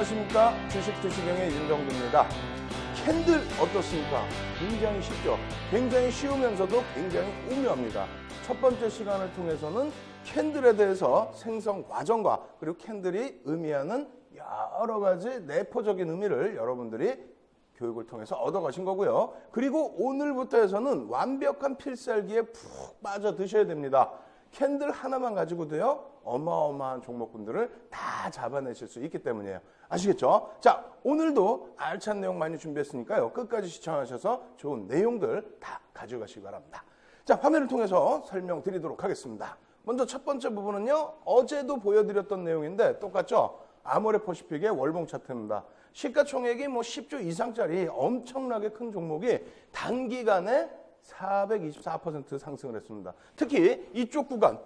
안녕하십니까. 주식투시경의 윤정두입니다. 캔들 어떻습니까? 굉장히 쉽죠. 굉장히 쉬우면서도 굉장히 오묘합니다. 첫 번째 시간을 통해서는 캔들에 대해서 생성 과정과 그리고 캔들이 의미하는 여러 가지 내포적인 의미를 여러분들이 교육을 통해서 얻어가신 거고요. 그리고 오늘부터 해서는 완벽한 필살기에 푹 빠져 드셔야 됩니다. 캔들 하나만 가지고도요, 어마어마한 종목군들을 다 잡아내실 수 있기 때문이에요. 아시겠죠? 자, 오늘도 알찬 내용 많이 준비했으니까요. 끝까지 시청하셔서 좋은 내용들 다 가져가시기 바랍니다. 자, 화면을 통해서 설명드리도록 하겠습니다. 먼저 첫 번째 부분은요, 어제도 보여드렸던 내용인데 똑같죠? 아모레퍼시픽의 월봉 차트입니다. 시가총액이 10조 이상짜리 엄청나게 큰 종목이 단기간에 424% 상승을 했습니다. 특히 이쪽 구간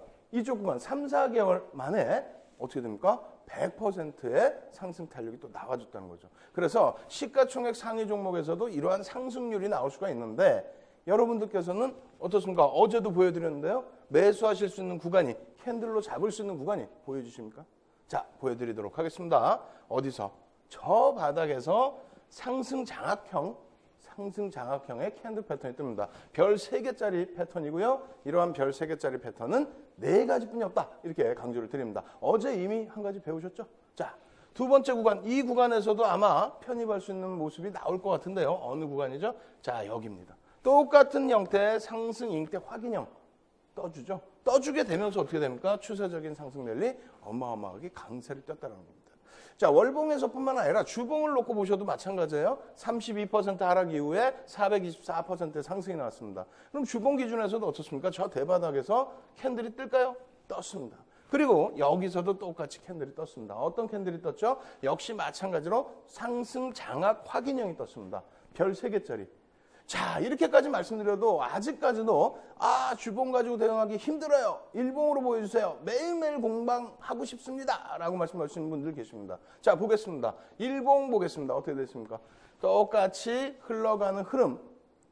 3, 4개월 만에 어떻게 됩니까? 100%의 상승 탄력이 또 나와줬다는 거죠. 그래서 시가총액 상위 종목에서도 이러한 상승률이 나올 수가 있는데 여러분들께서는 어떻습니까? 어제도 보여드렸는데요. 매수하실 수 있는 구간이, 캔들로 잡을 수 있는 구간이 보여주십니까? 자, 보여드리도록 하겠습니다. 어디서? 저 바닥에서 상승 장악형의 캔들 패턴이 뜹니다. 별 3개짜리 패턴이고요. 이러한 별 3개짜리 패턴은 4가지뿐이 없다. 이렇게 강조를 드립니다. 어제 이미 한 가지 배우셨죠? 자, 두 번째 구간, 이 구간에서도 아마 편입할 수 있는 모습이 나올 것 같은데요. 어느 구간이죠? 자, 여기입니다. 똑같은 형태의 상승 잉태 확인형 떠주죠. 떠주게 되면서 어떻게 됩니까? 추세적인 상승 랠리 어마어마하게 강세를 떴다는 겁니다. 자, 월봉에서뿐만 아니라 주봉을 놓고 보셔도 마찬가지예요. 32% 하락 이후에 424% 상승이 나왔습니다. 그럼 주봉 기준에서도 어떻습니까? 저 대바닥에서 캔들이 뜰까요? 떴습니다. 그리고 여기서도 똑같이 캔들이 떴습니다. 어떤 캔들이 떴죠? 역시 마찬가지로 상승 장악 확인형이 떴습니다. 별 3개짜리. 자, 이렇게까지 말씀드려도 아직까지도 주봉 가지고 대응하기 힘들어요. 일봉으로 보여주세요. 매일매일 공방하고 싶습니다. 라고 말씀하시는 분들 계십니다. 자, 보겠습니다. 일봉 보겠습니다. 어떻게 됐습니까? 똑같이 흘러가는 흐름.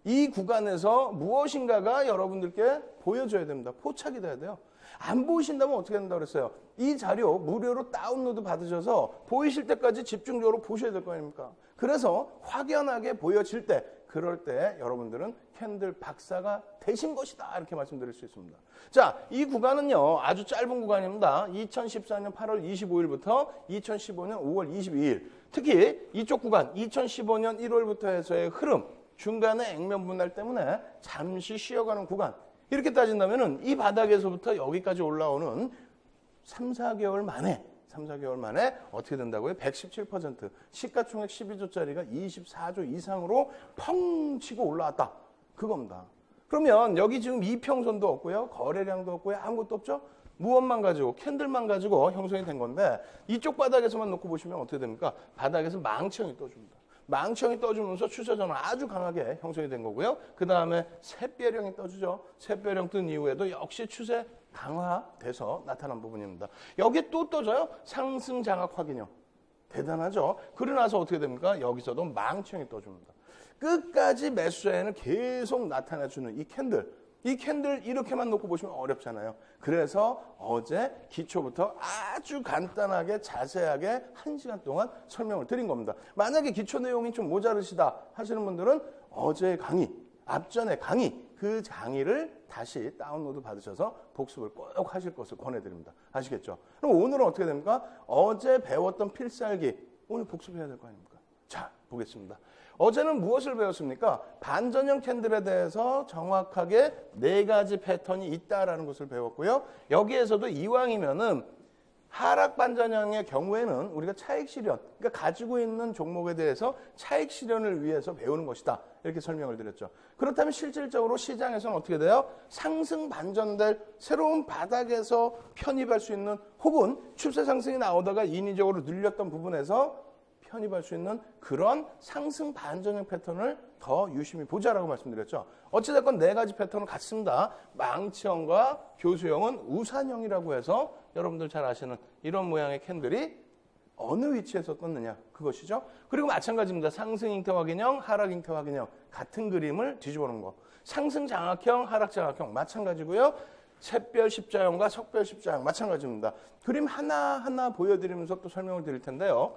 이 구간에서 무엇인가가 여러분들께 보여줘야 됩니다. 포착이 돼야 돼요. 안 보이신다면 어떻게 된다고 그랬어요? 이 자료 무료로 다운로드 받으셔서 보이실 때까지 집중적으로 보셔야 될 거 아닙니까? 그래서 확연하게 보여질 때, 그럴 때 여러분들은 캔들 박사가 되신 것이다. 이렇게 말씀드릴 수 있습니다. 자, 이 구간은요, 아주 짧은 구간입니다. 2014년 8월 25일부터 2015년 5월 22일. 특히 이쪽 구간, 2015년 1월부터 해서의 흐름, 중간에 액면 분할 때문에 잠시 쉬어가는 구간. 이렇게 따진다면은 이 바닥에서부터 여기까지 올라오는 3, 4개월 만에 어떻게 된다고요? 117%. 시가총액 12조짜리가 24조 이상으로 펑 치고 올라왔다. 그겁니다. 그러면 여기 지금 이평선도 없고요. 거래량도 없고요. 아무것도 없죠? 무엇만 가지고, 캔들만 가지고 형성이 된 건데 이쪽 바닥에서만 놓고 보시면 어떻게 됩니까? 바닥에서 망치형이 떠줍니다. 망치형이 떠주면서 추세전환 아주 강하게 형성이 된 거고요. 그 다음에 샛별형이 떠주죠. 샛별형 뜬 이후에도 역시 추세 강화돼서 나타난 부분입니다. 여기에 또 떠져요. 상승 장악 확인형. 대단하죠? 그러고 나서 어떻게 됩니까? 여기서도 망치형이 떠줍니다. 끝까지 매수세에는 계속 나타내주는 이 캔들. 이 캔들 이렇게만 놓고 보시면 어렵잖아요. 그래서 어제 기초부터 아주 간단하게 자세하게 1시간 동안 설명을 드린 겁니다. 만약에 기초 내용이 좀 모자르시다 하시는 분들은 어제 강의, 앞전에 강의, 그 강의를 다시 다운로드 받으셔서 복습을 꼭 하실 것을 권해드립니다. 아시겠죠? 그럼 오늘은 어떻게 됩니까? 어제 배웠던 필살기, 오늘 복습해야 될 거 아닙니까? 자, 보겠습니다. 어제는 무엇을 배웠습니까? 반전형 캔들에 대해서 정확하게 4가지 패턴이 있다라는 것을 배웠고요. 여기에서도 이왕이면은 하락 반전형의 경우에는 우리가 차익 실현, 그러니까 가지고 있는 종목에 대해서 차익 실현을 위해서 배우는 것이다. 이렇게 설명을 드렸죠. 그렇다면 실질적으로 시장에서는 어떻게 돼요? 상승 반전될 새로운 바닥에서 편입할 수 있는, 혹은 추세 상승이 나오다가 인위적으로 늘렸던 부분에서 편입할 수 있는 그런 상승 반전형 패턴을 더 유심히 보자라고 말씀드렸죠. 어찌됐건 4가지 패턴은 같습니다. 망치형과 교수형은 우산형이라고 해서 여러분들 잘 아시는 이런 모양의 캔들이 어느 위치에서 떴느냐, 그것이죠. 그리고 마찬가지입니다. 상승 잉태 확인형, 하락 잉태 확인형, 같은 그림을 뒤집어 놓은 거. 상승 장악형, 하락 장악형 마찬가지고요. 샛별 십자형과 석별 십자형 마찬가지입니다. 그림 하나하나 보여드리면서 또 설명을 드릴 텐데요.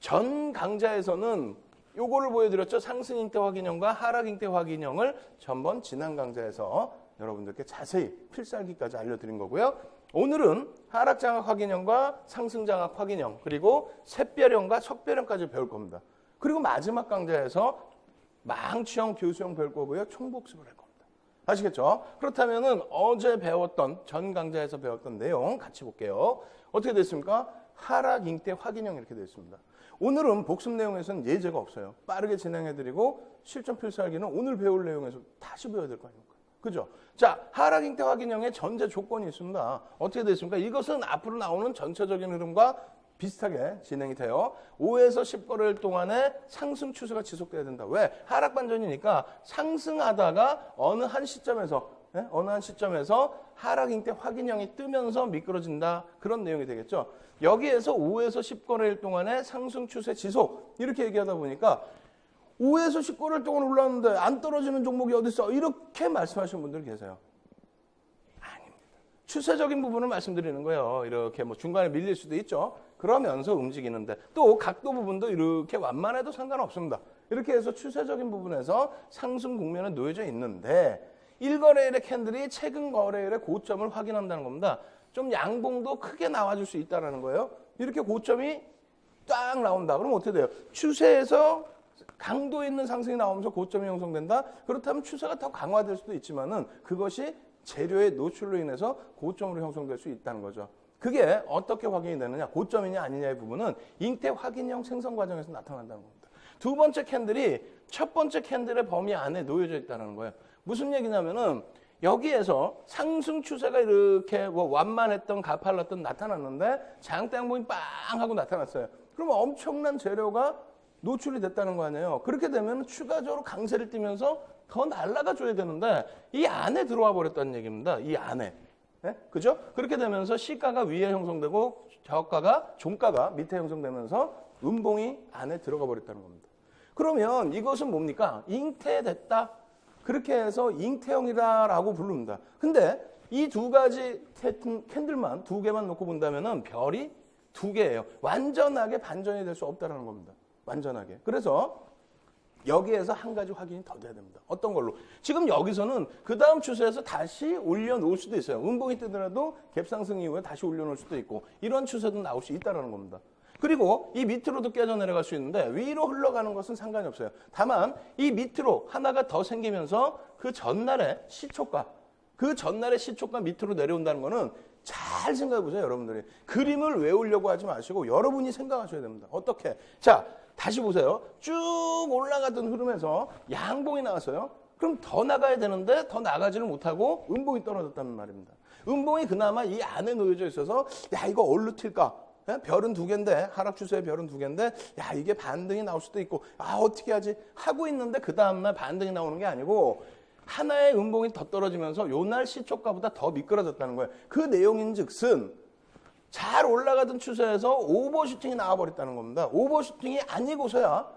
전 강좌에서는 요거를 보여드렸죠. 상승잉태 확인형과 하락잉태 확인형을 전번 지난 강좌에서 여러분들께 자세히 필살기까지 알려드린 거고요. 오늘은 하락장악 확인형과 상승장악 확인형, 그리고 샛별형과 석별형까지 배울 겁니다. 그리고 마지막 강좌에서 망치형, 교수형 배울 거고요. 총복습을 할 겁니다. 아시겠죠? 그렇다면은 어제 배웠던, 전 강좌에서 배웠던 내용 같이 볼게요. 어떻게 됐습니까? 하락잉태 확인형 이렇게 되어 있습니다. 오늘은 복습 내용에서는 예제가 없어요. 빠르게 진행해드리고 실전 필살기는 오늘 배울 내용에서 다시 배워야 될 거 아닙니까? 그죠? 자, 하락잉태 확인형의 전제 조건이 있습니다. 어떻게 됐습니까? 이것은 앞으로 나오는 전체적인 흐름과 비슷하게 진행이 돼요. 5에서 10거래일 동안에 상승 추세가 지속돼야 된다. 왜? 하락 반전이니까 상승하다가 어느 한 시점에서 하락잉태 확인형이 뜨면서 미끄러진다. 그런 내용이 되겠죠. 여기에서 5에서 10거래일 동안에 상승 추세 지속 이렇게 얘기하다 보니까 5에서 10거래일 동안 올랐는데 안 떨어지는 종목이 어디 있어? 이렇게 말씀하시는 분들 계세요. 아닙니다. 추세적인 부분을 말씀드리는 거예요. 이렇게 뭐 중간에 밀릴 수도 있죠. 그러면서 움직이는데 또 각도 부분도 이렇게 완만해도 상관없습니다. 이렇게 해서 추세적인 부분에서 상승 국면에 놓여져 있는데 1거래일의 캔들이 최근 거래일의 고점을 확인한다는 겁니다. 좀 양봉도 크게 나와줄 수 있다는 거예요. 이렇게 고점이 딱 나온다. 그럼 어떻게 돼요? 추세에서 강도 있는 상승이 나오면서 고점이 형성된다? 그렇다면 추세가 더 강화될 수도 있지만은 그것이 재료의 노출로 인해서 고점으로 형성될 수 있다는 거죠. 그게 어떻게 확인이 되느냐? 고점이냐 아니냐의 부분은 잉태 확인형 생성 과정에서 나타난다는 겁니다. 두 번째 캔들이 첫 번째 캔들의 범위 안에 놓여져 있다는 거예요. 무슨 얘기냐면은 여기에서 상승 추세가 이렇게 뭐 완만했던 가팔랐던 나타났는데 장대 양봉이 빵 하고 나타났어요. 그러면 엄청난 재료가 노출이 됐다는 거 아니에요. 그렇게 되면 추가적으로 강세를 띠면서 더 날아가 줘야 되는데 이 안에 들어와 버렸다는 얘기입니다. 이 안에. 네? 그죠? 그렇게 되면서 시가가 위에 형성되고 저가가 종가가 밑에 형성되면서 음봉이 안에 들어가 버렸다는 겁니다. 그러면 이것은 뭡니까? 잉태됐다. 그렇게 해서 잉태형이다라고 부릅니다. 근데 이 두 가지 캔들만 두 개만 놓고 본다면은 별이 두 개예요. 완전하게 반전이 될 수 없다라는 겁니다. 완전하게. 그래서 여기에서 한 가지 확인이 더 돼야 됩니다. 어떤 걸로? 지금 여기서는 그 다음 추세에서 다시 올려놓을 수도 있어요. 음봉이 뜨더라도 갭상승 이후에 다시 올려놓을 수도 있고 이런 추세도 나올 수 있다는 겁니다. 그리고 이 밑으로도 깨져 내려갈 수 있는데 위로 흘러가는 것은 상관이 없어요. 다만 이 밑으로 하나가 더 생기면서 그 전날의 시초가 밑으로 내려온다는 거는 잘 생각해 보세요, 여러분들이. 그림을 외우려고 하지 마시고 여러분이 생각하셔야 됩니다. 어떻게? 자, 다시 보세요. 쭉 올라가던 흐름에서 양봉이 나왔어요. 그럼 더 나가야 되는데 더 나가지를 못하고 음봉이 떨어졌다는 말입니다. 음봉이 그나마 이 안에 놓여져 있어서 야, 이거 얼로 튈까? 별은 두 개인데, 하락 추세의 별은 두 개인데, 야, 이게 반등이 나올 수도 있고, 아, 어떻게 하지? 하고 있는데 그 다음날 반등이 나오는 게 아니고 하나의 음봉이 더 떨어지면서 요날 시초가보다 더 미끄러졌다는 거예요. 그 내용인 즉슨 잘 올라가던 추세에서 오버슈팅이 나와버렸다는 겁니다. 오버슈팅이 아니고서야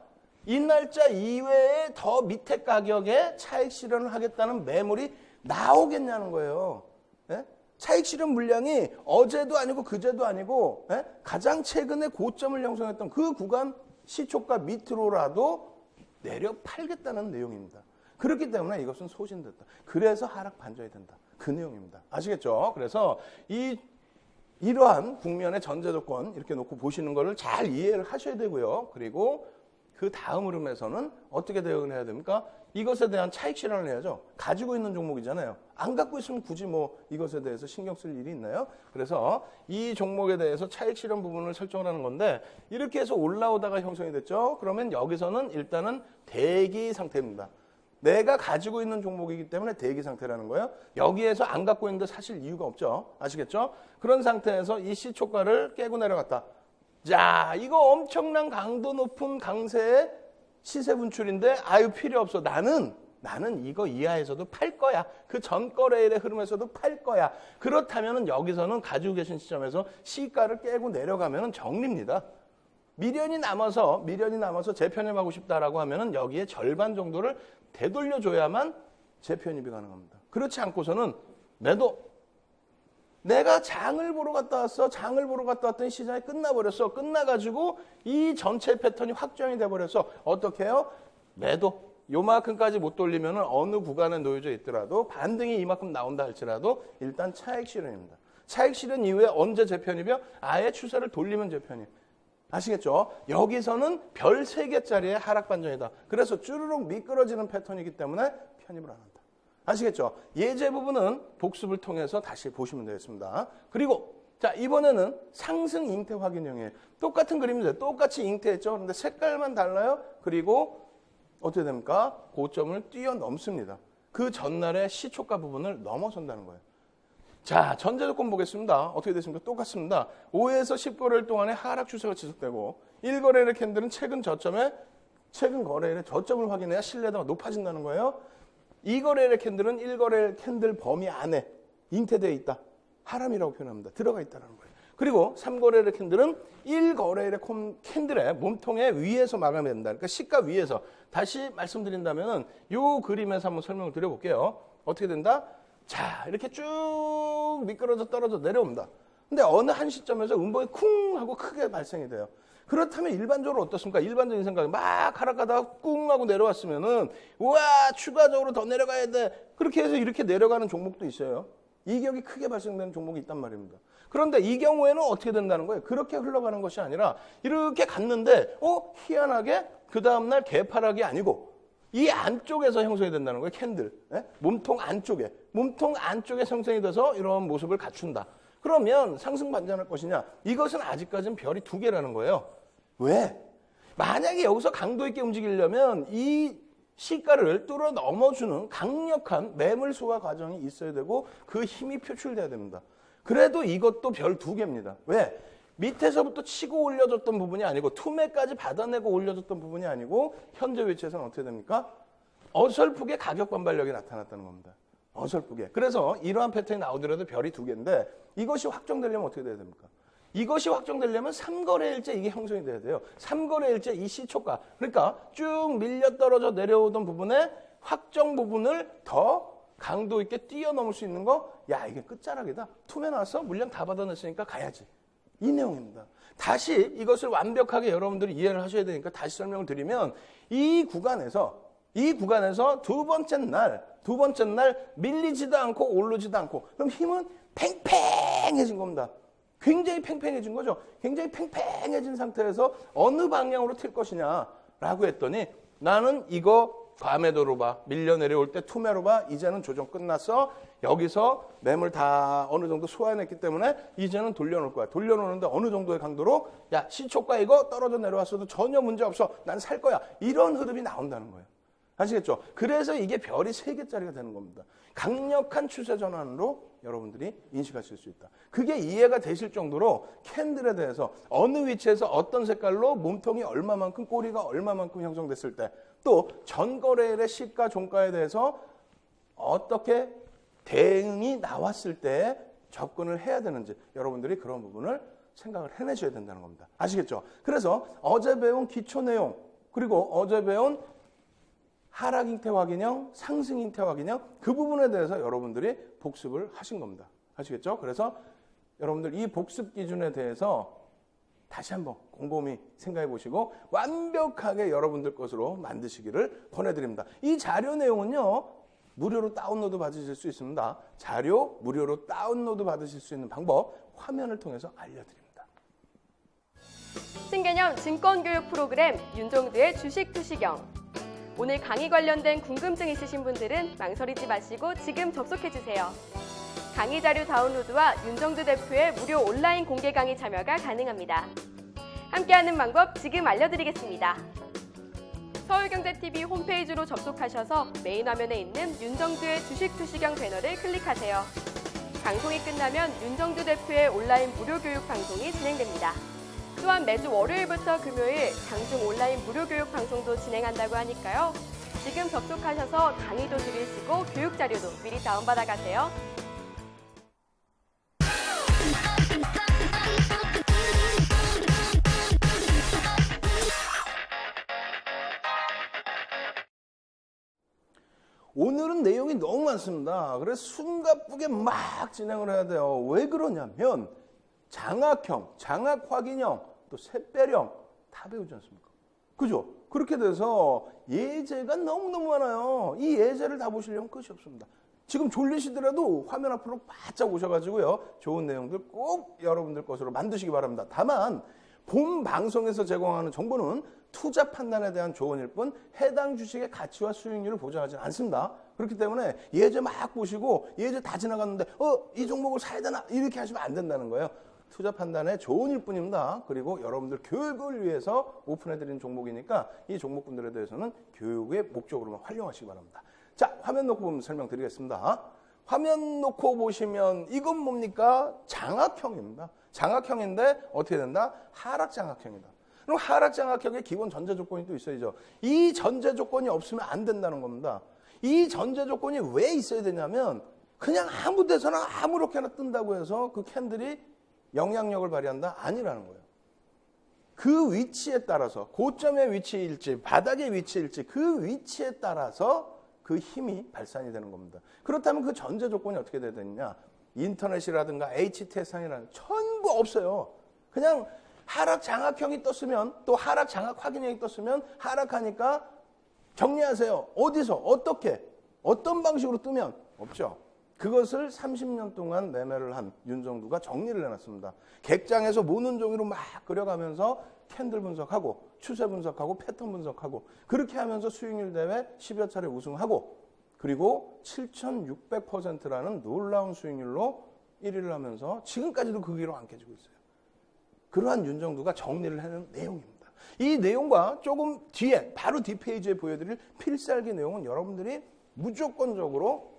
이 날짜 이외에 더 밑에 가격에 차익 실현을 하겠다는 매물이 나오겠냐는 거예요. 네? 차익 실현 물량이 어제도 아니고 그제도 아니고 가장 최근에 고점을 형성했던 그 구간 시초가 밑으로라도 내려 팔겠다는 내용입니다. 그렇기 때문에 이것은 소진됐다. 그래서 하락 반전이 된다. 그 내용입니다. 아시겠죠? 그래서 이러한 국면의 전제 조건 이렇게 놓고 보시는 거를 잘 이해를 하셔야 되고요. 그리고 그 다음 흐름에서는 어떻게 대응을 해야 됩니까? 이것에 대한 차익 실현을 해야죠. 가지고 있는 종목이잖아요. 안 갖고 있으면 굳이 뭐 이것에 대해서 신경 쓸 일이 있나요? 그래서 이 종목에 대해서 차익 실현 부분을 설정을 하는 건데 이렇게 해서 올라오다가 형성이 됐죠. 그러면 여기서는 일단은 대기 상태입니다. 내가 가지고 있는 종목이기 때문에 대기 상태라는 거예요. 여기에서 안 갖고 있는데 사실 이유가 없죠. 아시겠죠? 그런 상태에서 이 시초가를 깨고 내려갔다. 자, 이거 엄청난 강도 높은 강세의 시세 분출인데 아유 필요 없어. 나는 이거 이하에서도 팔 거야. 그 전 거래일의 흐름에서도 팔 거야. 그렇다면 여기서는 가지고 계신 시점에서 시가를 깨고 내려가면 정리입니다. 미련이 남아서 재편입하고 싶다라고 하면은 여기에 절반 정도를 되돌려줘야만 재편입이 가능합니다. 그렇지 않고서는 매도 내가 장을 보러 갔다 왔어. 장을 보러 갔다 왔더니 시장이 끝나버렸어. 끝나가지고 이 전체 패턴이 확정이 돼버렸어. 어떻게 해요? 매도. 요만큼까지 못 돌리면 어느 구간에 놓여져 있더라도 반등이 이만큼 나온다 할지라도 일단 차익 실현입니다. 차익 실현 이후에 언제 재편입이요? 아예 추세를 돌리면 재편입. 아시겠죠? 여기서는 별 3개짜리의 하락 반전이다. 그래서 쭈르륵 미끄러지는 패턴이기 때문에 편입을 안 한다. 아시겠죠? 예제 부분은 복습을 통해서 다시 보시면 되겠습니다. 그리고 자 이번에는 상승 잉태 확인형이에요. 똑같은 그림인데 똑같이 잉태했죠. 그런데 색깔만 달라요. 그리고 어떻게 됩니까? 고점을 뛰어넘습니다. 그 전날의 시초가 부분을 넘어선다는 거예요. 자, 전제 조건 보겠습니다. 어떻게 됐습니까? 똑같습니다. 5에서 10거래일 동안에 하락 추세가 지속되고 1거래일의 캔들은 최근 거래일의 저점을 확인해야 신뢰도가 높아진다는 거예요. 2거래일의 캔들은 1거래일 캔들 범위 안에 잉태되어 있다. 하람이라고 표현합니다. 들어가 있다는 거예요. 그리고 3거래일의 캔들은 1거래일의 캔들의 몸통의 위에서 마감이 된다. 그러니까 시가 위에서. 다시 말씀드린다면 이 그림에서 한번 설명을 드려볼게요. 어떻게 된다? 자, 이렇게 쭉 미끄러져 떨어져 내려옵니다. 근데 어느 한 시점에서 음봉이 쿵 하고 크게 발생이 돼요. 그렇다면 일반적으로 어떻습니까? 일반적인 생각이 막 하락하다가 꿍 하고 내려왔으면은 우와 추가적으로 더 내려가야 돼. 그렇게 해서 이렇게 내려가는 종목도 있어요. 이격이 크게 발생되는 종목이 있단 말입니다. 그런데 이 경우에는 어떻게 된다는 거예요? 그렇게 흘러가는 것이 아니라 이렇게 갔는데 희한하게 그 다음날 개파락이 아니고 이 안쪽에서 형성이 된다는 거예요. 캔들. 몸통 안쪽에 형성이 돼서 이런 모습을 갖춘다. 그러면 상승 반전할 것이냐? 이것은 아직까지는 별이 2개라는 거예요. 왜? 만약에 여기서 강도 있게 움직이려면 이 시가를 뚫어 넘어주는 강력한 매물 소화 과정이 있어야 되고 그 힘이 표출돼야 됩니다. 그래도 이것도 별 2개입니다. 왜? 밑에서부터 치고 올려줬던 부분이 아니고 투매까지 받아내고 올려줬던 부분이 아니고 현재 위치에서는 어떻게 됩니까? 어설프게 가격 반발력이 나타났다는 겁니다. 어설프게. 그래서 이러한 패턴이 나오더라도 별이 2개인데 이것이 확정되려면 어떻게 돼야 됩니까? 이것이 확정되려면 3거래일째 이게 형성이 돼야 돼요. 3거래일째 이 시초가. 그러니까 쭉 밀려 떨어져 내려오던 부분에 확정 부분을 더 강도 있게 뛰어넘을 수 있는 거, 야 이게 끝자락이다. 투매 나왔어? 물량 다 받아냈으니까 가야지. 이 내용입니다. 다시 이것을 완벽하게 여러분들이 이해를 하셔야 되니까 다시 설명을 드리면 이 구간에서 두 번째 날 밀리지도 않고 오르지도 않고 그럼 힘은 팽팽해진 겁니다. 굉장히 팽팽해진 거죠. 굉장히 팽팽해진 상태에서 어느 방향으로 튈 것이냐라고 했더니 나는 이거 과매도로 봐. 밀려 내려올 때 투매로 봐. 이제는 조정 끝났어. 여기서 매물 다 어느 정도 소화해냈기 때문에 이제는 돌려놓을 거야. 돌려놓는데 어느 정도의 강도로 야 시초가 이거 떨어져 내려왔어도 전혀 문제 없어. 난 살 거야. 이런 흐름이 나온다는 거예요. 아시겠죠? 그래서 이게 별이 3개짜리가 되는 겁니다. 강력한 추세 전환으로 여러분들이 인식하실 수 있다. 그게 이해가 되실 정도로 캔들에 대해서 어느 위치에서 어떤 색깔로 몸통이 얼마만큼 꼬리가 얼마만큼 형성됐을 때 또 전거래일의 시가 종가에 대해서 어떻게 대응이 나왔을 때 접근을 해야 되는지 여러분들이 그런 부분을 생각을 해내셔야 된다는 겁니다. 아시겠죠? 그래서 어제 배운 기초 내용 그리고 어제 배운 하락 잉태 확인형, 상승 잉태 확인형 그 부분에 대해서 여러분들이 복습을 하신 겁니다. 아시겠죠? 그래서 여러분들 이 복습 기준에 대해서 다시 한번 곰곰이 생각해 보시고 완벽하게 여러분들 것으로 만드시기를 권해드립니다. 이 자료 내용은요. 무료로 다운로드 받으실 수 있습니다. 자료 무료로 다운로드 받으실 수 있는 방법 화면을 통해서 알려드립니다. 신개념 증권교육 프로그램 윤종두의 주식투시경. 오늘 강의 관련된 궁금증 있으신 분들은 망설이지 마시고 지금 접속해주세요. 강의 자료 다운로드와 윤종두 대표의 무료 온라인 공개 강의 참여가 가능합니다. 함께하는 방법 지금 알려드리겠습니다. 서울경제TV 홈페이지로 접속하셔서 메인 화면에 있는 윤종두의 주식투시경 배너를 클릭하세요. 방송이 끝나면 윤종두 대표의 온라인 무료 교육 방송이 진행됩니다. 또한 매주 월요일부터 금요일 장중 온라인 무료 교육 방송도 진행한다고 하니까요. 지금 접속하셔서 강의도 들으시고 교육 자료도 미리 다운받아 가세요. 오늘은 내용이 너무 많습니다. 그래서 숨가쁘게 막 진행을 해야 돼요. 왜 그러냐면 장학형, 장학 확인형, 또 샛별형 다 배우지 않습니까? 그죠? 그렇게 돼서 예제가 너무너무 많아요. 이 예제를 다 보시려면 끝이 없습니다. 지금 졸리시더라도 화면 앞으로 바짝 오셔가지고요. 좋은 내용들 꼭 여러분들 것으로 만드시기 바랍니다. 다만 본 방송에서 제공하는 정보는 투자 판단에 대한 조언일 뿐 해당 주식의 가치와 수익률을 보장하지 않습니다. 그렇기 때문에 예제 막 보시고 예제 다 지나갔는데 이 종목을 사야 되나 이렇게 하시면 안 된다는 거예요. 투자 판단의 조언일 뿐입니다. 그리고 여러분들 교육을 위해서 오픈해드린 종목이니까 이 종목분들에 대해서는 교육의 목적으로만 활용하시기 바랍니다. 자, 화면 놓고 보면 설명드리겠습니다. 화면 놓고 보시면 이건 뭡니까? 장학형입니다. 장학형인데 어떻게 된다? 하락장학형이다. 그럼 하락장학형의 기본 전제 조건이 또 있어야죠. 이 전제 조건이 없으면 안 된다는 겁니다. 이 전제 조건이 왜 있어야 되냐면 그냥 아무 데서나 아무렇게나 뜬다고 해서 그 캔들이 영향력을 발휘한다? 아니라는 거예요. 그 위치에 따라서 고점의 위치일지 바닥의 위치일지 그 위치에 따라서 그 힘이 발산이 되는 겁니다. 그렇다면 그 전제 조건이 어떻게 돼야 되느냐? 인터넷이라든가 HTS상이라는 전부 없어요. 그냥 하락 장학형이 떴으면 또 하락 장학 확인형이 떴으면 하락하니까 정리하세요. 어디서 어떻게 어떤 방식으로 뜨면 없죠. 그것을 30년 동안 매매를 한 윤정두가 정리를 해놨습니다. 객장에서 모는 종이로 막 그려가면서 캔들 분석하고 추세 분석하고 패턴 분석하고 그렇게 하면서 수익률 대회 10여 차례 우승하고 그리고 7,600%라는 놀라운 수익률로 1위를 하면서 지금까지도 그 기록 안 깨지고 있어요. 그러한 윤정두가 정리를 하는 내용입니다. 이 내용과 조금 뒤에 바로 뒷페이지에 보여드릴 필살기 내용은 여러분들이 무조건적으로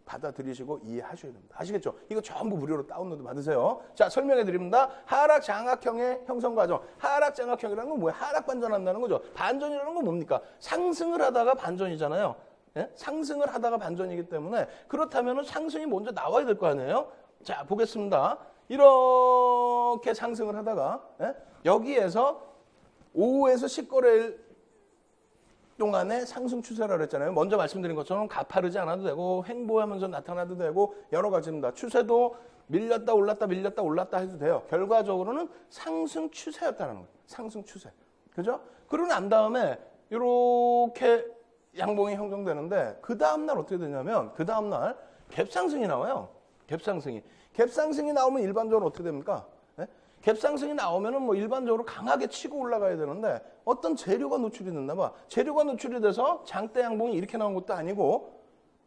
받아들이시고 이해하셔야 됩니다. 아시겠죠? 이거 전부 무료로 다운로드 받으세요. 자, 설명해 드립니다. 하락 장학형의 형성 과정. 하락 장학형이라는 건 뭐예요? 하락 반전한다는 거죠. 반전이라는 건 뭡니까? 상승을 하다가 반전이잖아요. 예? 상승을 하다가 반전이기 때문에 그렇다면 상승이 먼저 나와야 될 거 아니에요? 자, 보겠습니다. 이렇게 상승을 하다가 여기에서 5에서 10거래일 동안의 상승 추세라고 했잖아요. 먼저 말씀드린 것처럼 가파르지 않아도 되고 횡보하면서 나타나도 되고 여러 가지입니다. 추세도 밀렸다 올랐다 밀렸다 올랐다 해도 돼요. 결과적으로는 상승 추세였다는 거예요. 상승 추세. 그죠? 그러고 난 다음에 이렇게 양봉이 형성되는데 그 다음날 어떻게 되냐면 그 다음날 갭상승이 나와요. 갭상승이 나오면 일반적으로 어떻게 됩니까? 갭상승이 나오면은 뭐 일반적으로 강하게 치고 올라가야 되는데 어떤 재료가 노출이 됐나 봐. 재료가 노출이 돼서 장대 양봉이 이렇게 나온 것도 아니고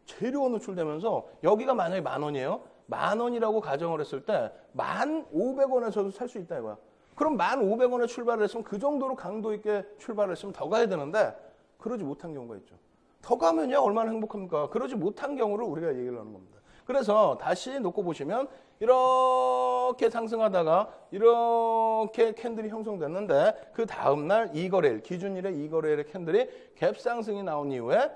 재료가 노출되면서 여기가 만약에 10,000원이에요. 10,000원이라고 가정을 했을 때 1,500원에서도 살 수 있다 이거야. 그럼 1,500원에 출발을 했으면 그 정도로 강도 있게 출발을 했으면 더 가야 되는데 그러지 못한 경우가 있죠. 더 가면요 얼마나 행복합니까? 그러지 못한 경우를 우리가 얘기를 하는 겁니다. 그래서 다시 놓고 보시면 이렇게 상승하다가 이렇게 캔들이 형성됐는데 그 다음날 2거래일, 기준일의 2거래일의 캔들이 갭상승이 나온 이후에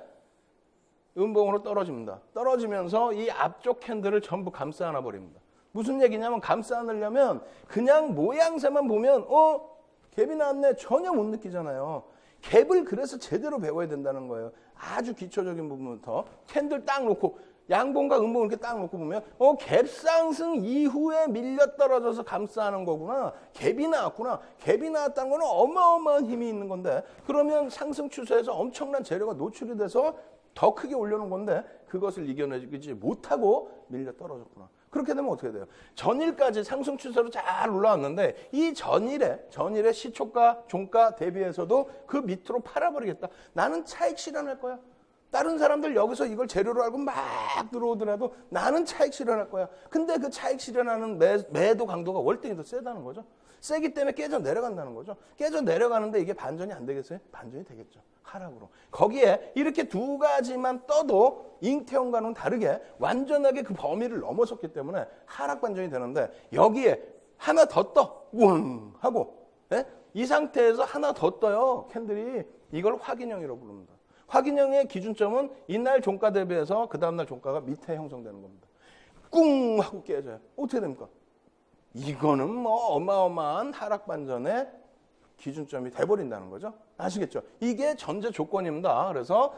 음봉으로 떨어집니다. 떨어지면서 이 앞쪽 캔들을 전부 감싸 안아 버립니다. 무슨 얘기냐면 감싸 안으려면 그냥 모양새만 보면 갭이 나왔네 전혀 못 느끼잖아요. 갭을 그래서 제대로 배워야 된다는 거예요. 아주 기초적인 부분부터 캔들 딱 놓고 양봉과 음봉을 이렇게 딱 놓고 보면 갭상승 이후에 밀려 떨어져서 감싸는 거구나. 갭이 나왔구나. 갭이 나왔다는 거는 어마어마한 힘이 있는 건데 그러면 상승 추세에서 엄청난 재료가 노출이 돼서 더 크게 올려놓은 건데 그것을 이겨내지 못하고 밀려 떨어졌구나. 그렇게 되면 어떻게 돼요? 전일까지 상승 추세로 잘 올라왔는데 이 전일의 시초가, 종가 대비해서도 그 밑으로 팔아버리겠다. 나는 차익 실현할 거야. 다른 사람들 여기서 이걸 재료로 알고 막 들어오더라도 나는 차익 실현할 거야. 근데 그 차익 실현하는 매도 강도가 월등히 더 세다는 거죠. 세기 때문에 깨져 내려간다는 거죠. 깨져 내려가는데 이게 반전이 안 되겠어요? 반전이 되겠죠. 하락으로. 거기에 이렇게 두 가지만 떠도 잉태원과는 다르게 완전하게 그 범위를 넘어섰기 때문에 하락 반전이 되는데 여기에 하나 더 떠. 웅 하고 이 상태에서 하나 더 떠요. 캔들이 이걸 확인형이라고 부릅니다. 확인형의 기준점은 이날 종가 대비해서 그 다음날 종가가 밑에 형성되는 겁니다. 꿍 하고 깨져요. 어떻게 됩니까? 이거는 뭐 어마어마한 하락 반전의 기준점이 돼버린다는 거죠. 아시겠죠? 이게 전제 조건입니다. 그래서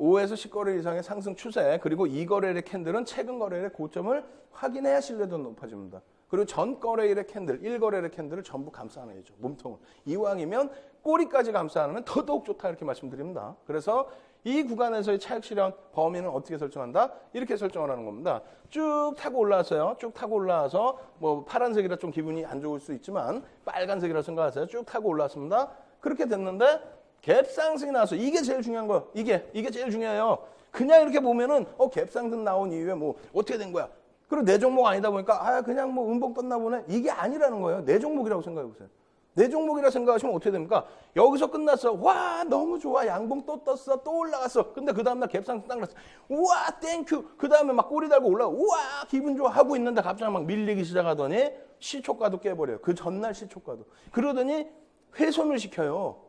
5에서 10거래일 이상의 상승 추세, 그리고 이 거래일의 캔들은 최근 거래일의 고점을 확인해야 신뢰도가 높아집니다. 그리고 전 거래일의 캔들, 1거래일의 캔들을 전부 감싸놔야죠. 몸통을. 이왕이면 꼬리까지 감싸놓으면 더더욱 좋다 이렇게 말씀드립니다. 그래서 이 구간에서의 차익 실현 범위는 어떻게 설정한다? 이렇게 설정을 하는 겁니다. 쭉 타고 올라왔어요. 쭉 타고 올라와서 뭐 파란색이라 좀 기분이 안 좋을 수 있지만 빨간색이라 생각하세요. 쭉 타고 올라왔습니다. 그렇게 됐는데 갭 상승이 나와서 이게 제일 중요한 거예요. 이게 제일 중요해요. 그냥 이렇게 보면은 갭 상승 나온 이후에 뭐 어떻게 된 거야? 그리고 내 종목 아니다 보니까 그냥 뭐 음봉 떴나 보네. 이게 아니라는 거예요. 내 종목이라고 생각해 보세요. 내 종목이라 생각하시면 어떻게 됩니까? 여기서 끝났어. 와 너무 좋아. 양봉 또 떴어. 또 올라갔어. 근데 그 다음날 갭상승 딱 났어. 우와 땡큐. 그 다음에 막 꼬리 달고 올라가. 우와 기분 좋아 하고 있는데 갑자기 막 밀리기 시작하더니 시초가도 깨버려요. 그 전날 시초가도. 그러더니 훼손을 시켜요.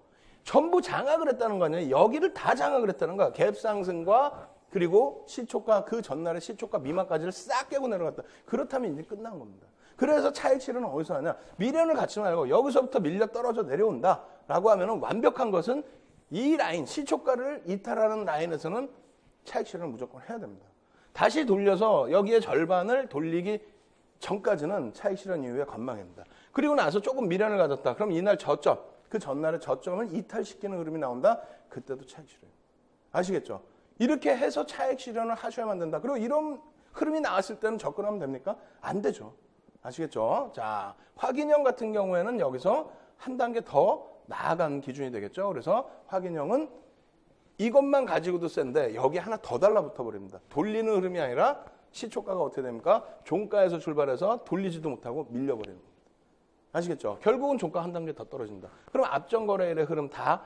전부 장악을 했다는 거 아니에요. 여기를 다 장악을 했다는 거야. 갭상승과 그리고 시초가 그 전날의 시초가 미만까지를 싹 깨고 내려갔다. 그렇다면 이제 끝난 겁니다. 그래서 차익 실현은 어디서 하냐? 미련을 갖지 말고 여기서부터 밀려 떨어져 내려온다 라고 하면 완벽한 것은 이 라인, 시초가를 이탈하는 라인에서는 차익 실현을 무조건 해야 됩니다. 다시 돌려서 여기에 절반을 돌리기 전까지는 차익 실현 이후에 관망입니다. 그리고 나서 조금 미련을 가졌다. 그럼 이날 저점, 그 전날의 저점을 이탈시키는 흐름이 나온다. 그때도 차익 실현. 아시겠죠? 이렇게 해서 차익 실현을 하셔야만 된다. 그리고 이런 흐름이 나왔을 때는 접근하면 됩니까? 안 되죠. 아시겠죠? 자, 확인형 같은 경우에는 여기서 한 단계 더 나아가는 기준이 되겠죠. 그래서 확인형은 이것만 가지고도 센데 여기 하나 더 달라붙어 버립니다. 돌리는 흐름이 아니라 시초가가 어떻게 됩니까? 종가에서 출발해서 돌리지도 못하고 밀려버리는 겁니다. 아시겠죠? 결국은 종가 한 단계 더 떨어진다. 그럼 앞전 거래일의 흐름 다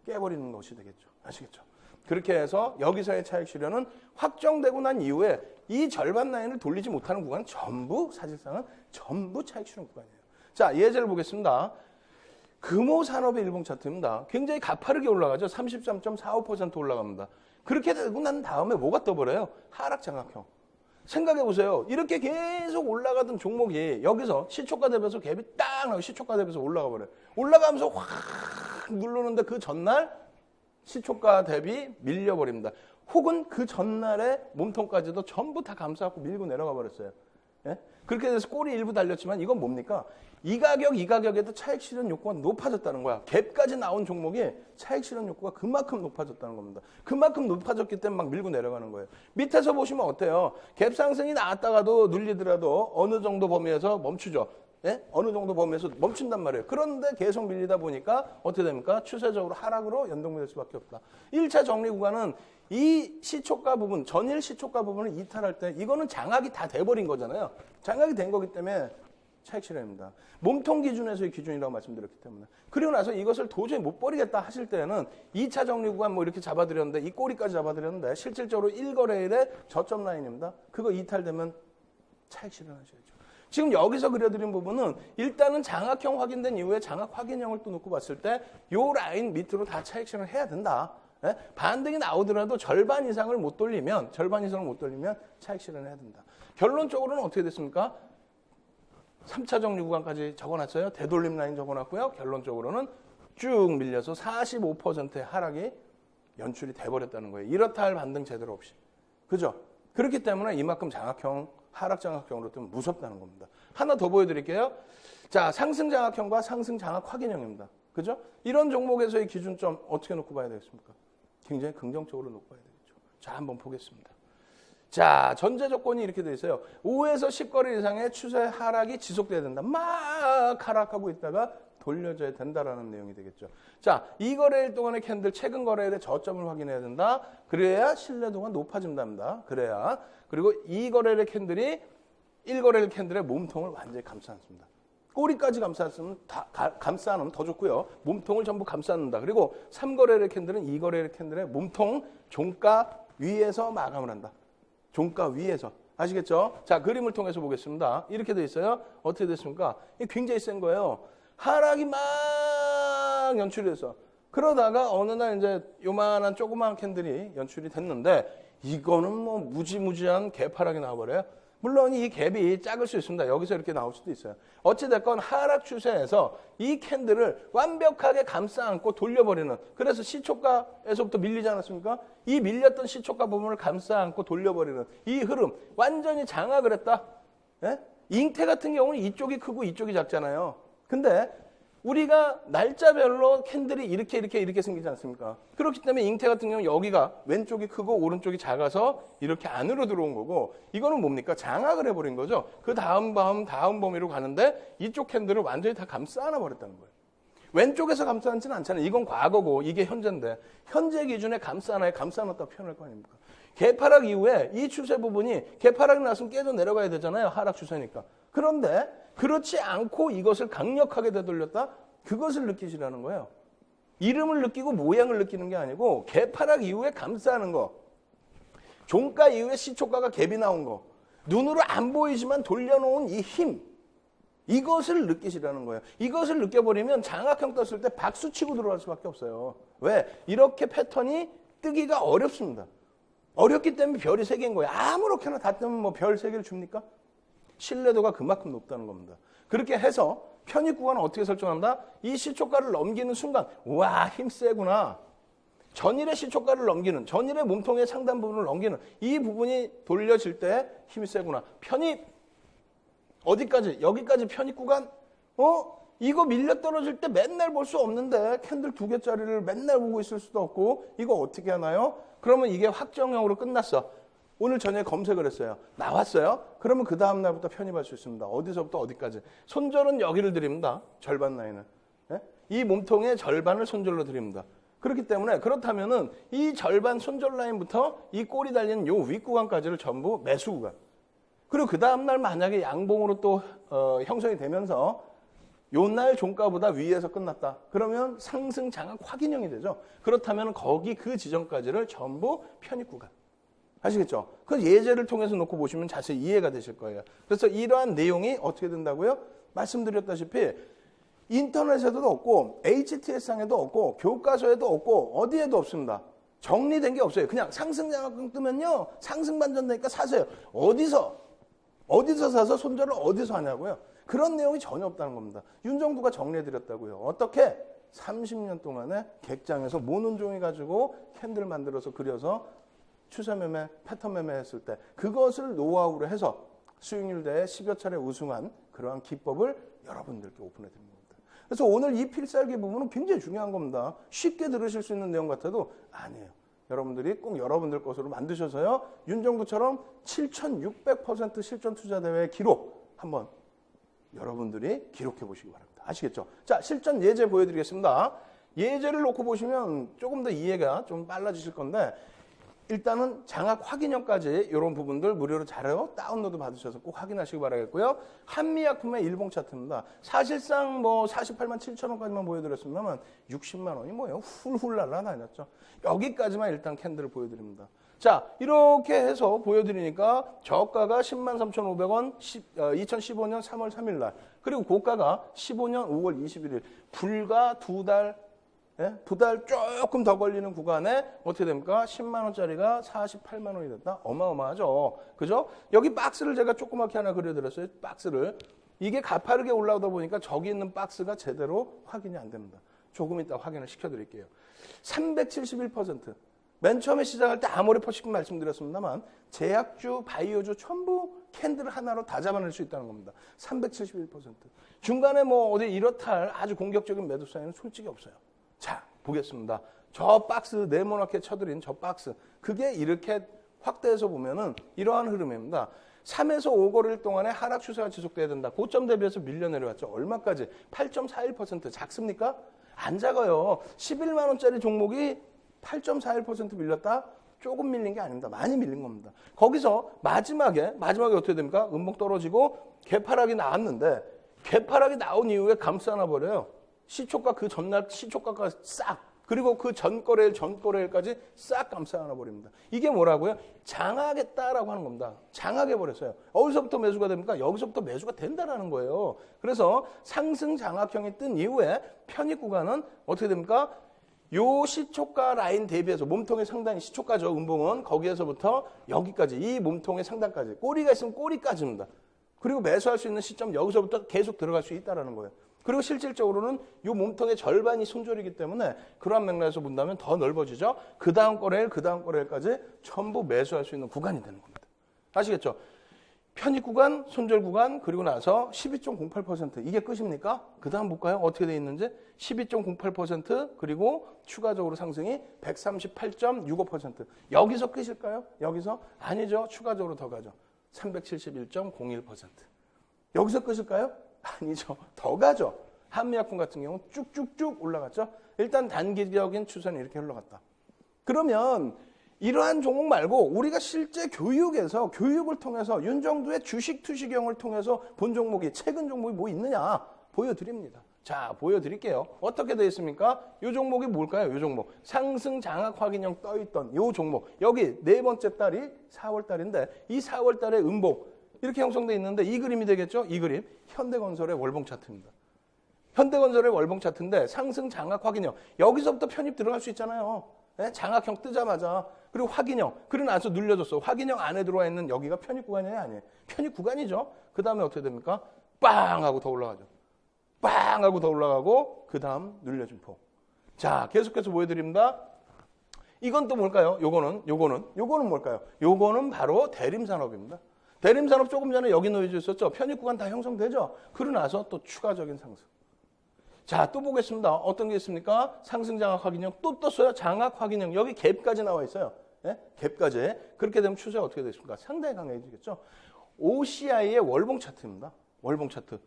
깨버리는 것이 되겠죠. 아시겠죠? 그렇게 해서 여기서의 차익 실현은 확정되고 난 이후에 이 절반 라인을 돌리지 못하는 구간은 전부 사실상은 전부 차익 실현 구간이에요. 자, 예제를 보겠습니다. 금호산업의 일봉 차트입니다. 굉장히 가파르게 올라가죠. 33.45% 올라갑니다. 그렇게 되고 난 다음에 뭐가 떠버려요? 하락 장악형. 생각해 보세요. 이렇게 계속 올라가던 종목이 여기서 시초가 대비해서 갭이 딱 나고 시초가 대비해서 올라가 버려요. 올라가면서 확 누르는데 그 전날 시초가 대비 밀려버립니다. 혹은 그 전날에 몸통까지도 전부 다 감싸고 밀고 내려가 버렸어요. 예? 그렇게 돼서 꼴이 일부 달렸지만 이건 뭡니까? 이 가격에도 차익 실현 욕구가 높아졌다는 거야. 갭까지 나온 종목이 차익 실현 욕구가 그만큼 높아졌다는 겁니다. 그만큼 높아졌기 때문에 막 밀고 내려가는 거예요. 밑에서 보시면 어때요? 갭 상승이 나왔다가도 눌리더라도 어느 정도 범위에서 멈추죠. 예? 어느 정도 범위에서 멈춘단 말이에요. 그런데 계속 밀리다 보니까 어떻게 됩니까? 추세적으로 하락으로 연동될 수밖에 없다. 1차 정리 구간은 이 시초가 부분, 전일 시초가 부분을 이탈할 때 이거는 장악이 다 돼버린 거잖아요. 장악이 된 거기 때문에 차익 실현입니다. 몸통 기준에서의 기준이라고 말씀드렸기 때문에. 그리고 나서 이것을 도저히 못 버리겠다 하실 때는 2차 정리 구간 뭐 이렇게 잡아드렸는데 이 꼬리까지 잡아드렸는데 실질적으로 1거래일의 저점 라인입니다. 그거 이탈되면 차익 실현하셔야죠. 지금 여기서 그려드린 부분은 일단은 장악형 확인된 이후에 장악 확인형을 또 놓고 봤을 때 이 라인 밑으로 다 차익 실현을 해야 된다. 예? 반등이 나오더라도 절반 이상을 못 돌리면 차익 실현을 해야 된다. 결론적으로는 어떻게 됐습니까? 3차 정리 구간까지 적어놨어요. 되돌림 라인 적어놨고요. 결론적으로는 쭉 밀려서 45%의 하락이 연출이 돼버렸다는 거예요. 이렇다 할 반등 제대로 없이. 그죠? 그렇기 때문에 이만큼 장악형, 하락 장악형으로 뜨면 무섭다는 겁니다. 하나 더 보여드릴게요. 자, 상승 장악형과 상승 장악 확인형입니다. 그죠? 이런 종목에서의 기준점 어떻게 놓고 봐야 되겠습니까? 굉장히 긍정적으로 놓고 봐야 되겠죠. 자, 한번 보겠습니다. 자, 전제 조건이 이렇게 돼 있어요. 5에서 10거래 이상의 추세 하락이 지속돼야 된다. 막 하락하고 있다가 돌려줘야 된다라는 내용이 되겠죠. 자, 이 거래일 동안의 캔들 최근 거래일의 저점을 확인해야 된다. 그래야 신뢰도가 높아진답니다. 그래야. 그리고 이 거래일의 캔들이 1거래일 캔들의 몸통을 완전히 감싸놨습니다. 꼬리까지 감싸놓으면 더 좋고요. 몸통을 전부 감싸는다. 그리고 3거래일 캔들은 2거래일 캔들의 몸통 종가 위에서 마감을 한다. 종가 위에서. 아시겠죠? 자, 그림을 통해서 보겠습니다. 이렇게 돼 있어요. 어떻게 됐습니까? 이게 굉장히 센 거예요. 하락이 막 연출이 됐어. 그러다가 어느 날 이제 요만한 조그마한 캔들이 연출이 됐는데 이거는 뭐 무지무지한 개파락이 나와버려요. 물론 이 갭이 작을 수 있습니다. 여기서 이렇게 나올 수도 있어요. 어찌됐건 하락 추세에서 이 캔들을 완벽하게 감싸 안고 돌려버리는, 그래서 시초가에서부터 밀리지 않았습니까? 이 밀렸던 시초가 부분을 감싸 안고 돌려버리는 이 흐름, 완전히 장악을 했다. 예? 잉태 같은 경우는 이쪽이 크고 이쪽이 작잖아요. 근데 우리가 날짜별로 캔들이 이렇게 생기지 않습니까? 그렇기 때문에 잉태 같은 경우는 여기가 왼쪽이 크고 오른쪽이 작아서 이렇게 안으로 들어온 거고, 이거는 뭡니까? 장악을 해버린 거죠. 그 다음 범위로 가는데 이쪽 캔들을 완전히 다 감싸 안아 버렸다는 거예요. 왼쪽에서 감싸 안지는 않잖아요. 이건 과거고 이게 현재인데, 현재 기준에 감싸 안아야 감싸 안았다고 표현할 거 아닙니까? 개파락 이후에 이 추세 부분이 개파락이 났으면 깨져 내려가야 되잖아요. 하락 추세니까. 그런데 그렇지 않고 이것을 강력하게 되돌렸다? 그것을 느끼시라는 거예요. 이름을 느끼고 모양을 느끼는 게 아니고 개파락 이후에 감싸는 거, 종가 이후에 시초가가 갭이 나온 거, 눈으로 안 보이지만 돌려놓은 이 힘, 이것을 느끼시라는 거예요. 이것을 느껴버리면 장악형 떴을 때 박수치고 들어갈 수밖에 없어요. 왜? 이렇게 패턴이 뜨기가 어렵습니다. 어렵기 때문에 별이 3개인 거예요. 아무렇게나 다 뜨면 뭐 별 3개를 줍니까? 신뢰도가 그만큼 높다는 겁니다. 그렇게 해서 편입 구간은 어떻게 설정한다? 이 시초가를 넘기는 순간, 와, 힘 세구나. 전일의 시초가를 넘기는, 전일의 몸통의 상단 부분을 넘기는 이 부분이 돌려질 때 힘이 세구나. 편입, 어디까지? 여기까지 편입 구간? 이거 밀려 떨어질 때 맨날 볼 수 없는데 캔들 2개짜리를 맨날 보고 있을 수도 없고, 이거 어떻게 하나요? 그러면 이게 확정형으로 끝났어. 오늘 저녁에 검색을 했어요. 나왔어요? 그러면 그 다음 날부터 편입할 수 있습니다. 어디서부터 어디까지. 손절은 여기를 드립니다. 절반 라인을. 예? 이 몸통의 절반을 손절로 드립니다. 그렇기 때문에 그렇다면은 이 절반 손절 라인부터 이 꼬리 달리는 요 윗구간까지를 전부 매수 구간. 그리고 그 다음 날 만약에 양봉으로 또 형성이 되면서 요날 종가보다 위에서 끝났다. 그러면 상승 장악 확인형이 되죠. 그렇다면 거기 그 지점까지를 전부 편입 구간. 아시겠죠? 그 예제를 통해서 놓고 보시면 자세히 이해가 되실 거예요. 그래서 이러한 내용이 어떻게 된다고요? 말씀드렸다시피 인터넷에도 없고 HTS상에도 없고 교과서에도 없고 어디에도 없습니다. 정리된 게 없어요. 그냥 상승 장악형 뜨면요, 상승 반전 되니까 사세요. 어디서 사서 손절을 어디서 하냐고요? 그런 내용이 전혀 없다는 겁니다. 윤정두가 정리해드렸다고요. 어떻게? 30년 동안에 객장에서 모논종이 가지고 캔들 만들어서 그려서 추세 매매, 패턴 매매 했을 때 그것을 노하우로 해서 수익률 대회 10여 차례 우승한 그러한 기법을 여러분들께 오픈해 드립니다. 그래서 오늘 이 필살기 부분은 굉장히 중요한 겁니다. 쉽게 들으실 수 있는 내용 같아도 아니에요. 여러분들이 꼭 여러분들 것으로 만드셔서요, 윤정두처럼 7,600% 실전 투자 대회 기록 한번 여러분들이 기록해 보시기 바랍니다. 아시겠죠? 자, 실전 예제 보여드리겠습니다. 예제를 놓고 보시면 조금 더 이해가 좀 빨라지실 건데, 일단은 장악 확인형까지 이런 부분들 무료로 자료 다운로드 받으셔서 꼭 확인하시기 바라겠고요. 한미약품의 일봉 차트입니다. 사실상 뭐 48만 7천 원까지만 보여드렸습니다만 60만 원이 뭐예요? 훌훌 날아다녔죠. 여기까지만 일단 캔들을 보여드립니다. 자, 이렇게 해서 보여드리니까 저가가 10만 3,500원 2015년 3월 3일 날, 그리고 고가가 15년 5월 21일, 불과 2달, 예? 2달 조금 더 걸리는 구간에 어떻게 됩니까? 10만 원짜리가 48만 원이 됐다? 어마어마하죠. 그죠? 여기 박스를 제가 조그맣게 하나 그려드렸어요. 박스를. 이게 가파르게 올라오다 보니까 저기 있는 박스가 제대로 확인이 안 됩니다. 조금 이따 확인을 시켜드릴게요. 371%. 맨 처음에 시작할 때 아모레퍼시픽 말씀드렸습니다만 제약주, 바이오주 전부 캔들을 하나로 다 잡아낼 수 있다는 겁니다. 371%. 중간에 뭐 어디 이렇다 할 아주 공격적인 매도 사인은 솔직히 없어요. 자, 보겠습니다. 저 박스, 네모나게 쳐드린 저 박스, 그게 이렇게 확대해서 보면은 이러한 흐름입니다. 3에서 5거래일 동안에 하락 추세가 지속돼야 된다. 고점 대비해서 밀려 내려왔죠. 얼마까지? 8.41%. 작습니까? 안 작아요. 11만 원짜리 종목이 8.41% 밀렸다? 조금 밀린 게 아닙니다. 많이 밀린 겁니다. 거기서 마지막에 어떻게 됩니까? 음봉 떨어지고 개파락이 나왔는데, 개파락이 나온 이후에 감싸나 버려요. 시초가 그 전날 시초가가 싹, 그리고 그 전거래일까지 싹 감싸 안아 버립니다. 이게 뭐라고요? 장악했다라고 하는 겁니다. 장악해버렸어요. 어디서부터 매수가 됩니까? 여기서부터 매수가 된다라는 거예요. 그래서 상승 장악형이 뜬 이후에 편입 구간은 어떻게 됩니까? 요 시초가 라인 대비해서 몸통의 상단이 시초가죠. 음봉은 거기에서부터 여기까지 이 몸통의 상단까지 꼬리가 있으면 꼬리까지입니다. 그리고 매수할 수 있는 시점 여기서부터 계속 들어갈 수 있다는 거예요. 그리고 실질적으로는 이 몸통의 절반이 손절이기 때문에 그러한 맥락에서 본다면 더 넓어지죠. 그 다음 거래일까지 전부 매수할 수 있는 구간이 되는 겁니다. 아시겠죠? 편입 구간, 손절 구간, 그리고 나서 12.08% 이게 끝입니까? 그 다음 볼까요? 어떻게 돼 있는지 12.08% 그리고 추가적으로 상승이 138.65% 여기서 끝일까요? 여기서? 아니죠. 추가적으로 더 가죠. 371.01% 여기서 끝일까요? 아니죠. 더 가죠. 한미약품 같은 경우는 쭉쭉쭉 올라갔죠. 일단 단기적인 추세는 이렇게 흘러갔다. 그러면 이러한 종목 말고 우리가 실제 교육을 통해서 윤정두의 주식 투시경을 통해서 본 종목이 최근 종목이 뭐 있느냐 보여드립니다. 자, 보여드릴게요. 어떻게 되어 있습니까? 이 종목이 뭘까요? 이 종목. 상승 장악 확인형 떠있던 이 종목. 여기 네 번째 달이 4월 달인데 이 4월 달에 음봉 이렇게 형성되어 있는데 이 그림이 되겠죠? 이 그림. 현대건설의 월봉 차트입니다. 현대건설의 월봉 차트인데 상승 장악 확인형. 여기서부터 편입 들어갈 수 있잖아요. 네? 장악형 뜨자마자. 그리고 확인형. 그리고 나서 눌려줬어. 확인형 안에 들어와 있는 여기가 편입 구간이에요? 아니에요? 편입 구간이죠. 그 다음에 어떻게 됩니까? 빵! 하고 더 올라가죠. 빵! 하고 더 올라가고 그 다음 눌려준 폭. 자, 계속해서 보여드립니다. 이건 또 뭘까요? 요거는 뭘까요? 요거는 바로 대림산업입니다. 대림산업 조금 전에 여기 놓여져 있었죠. 편입 구간 다 형성되죠. 그러고 나서 또 추가적인 상승. 자, 또 보겠습니다. 어떤 게 있습니까? 상승 장악 확인형 또 떴어요. 장악 확인형 여기 갭까지 나와 있어요. 네? 갭까지. 그렇게 되면 추세가 어떻게 되겠습니까? 상당히 강해지겠죠. OCI의 월봉 차트입니다. 월봉 차트.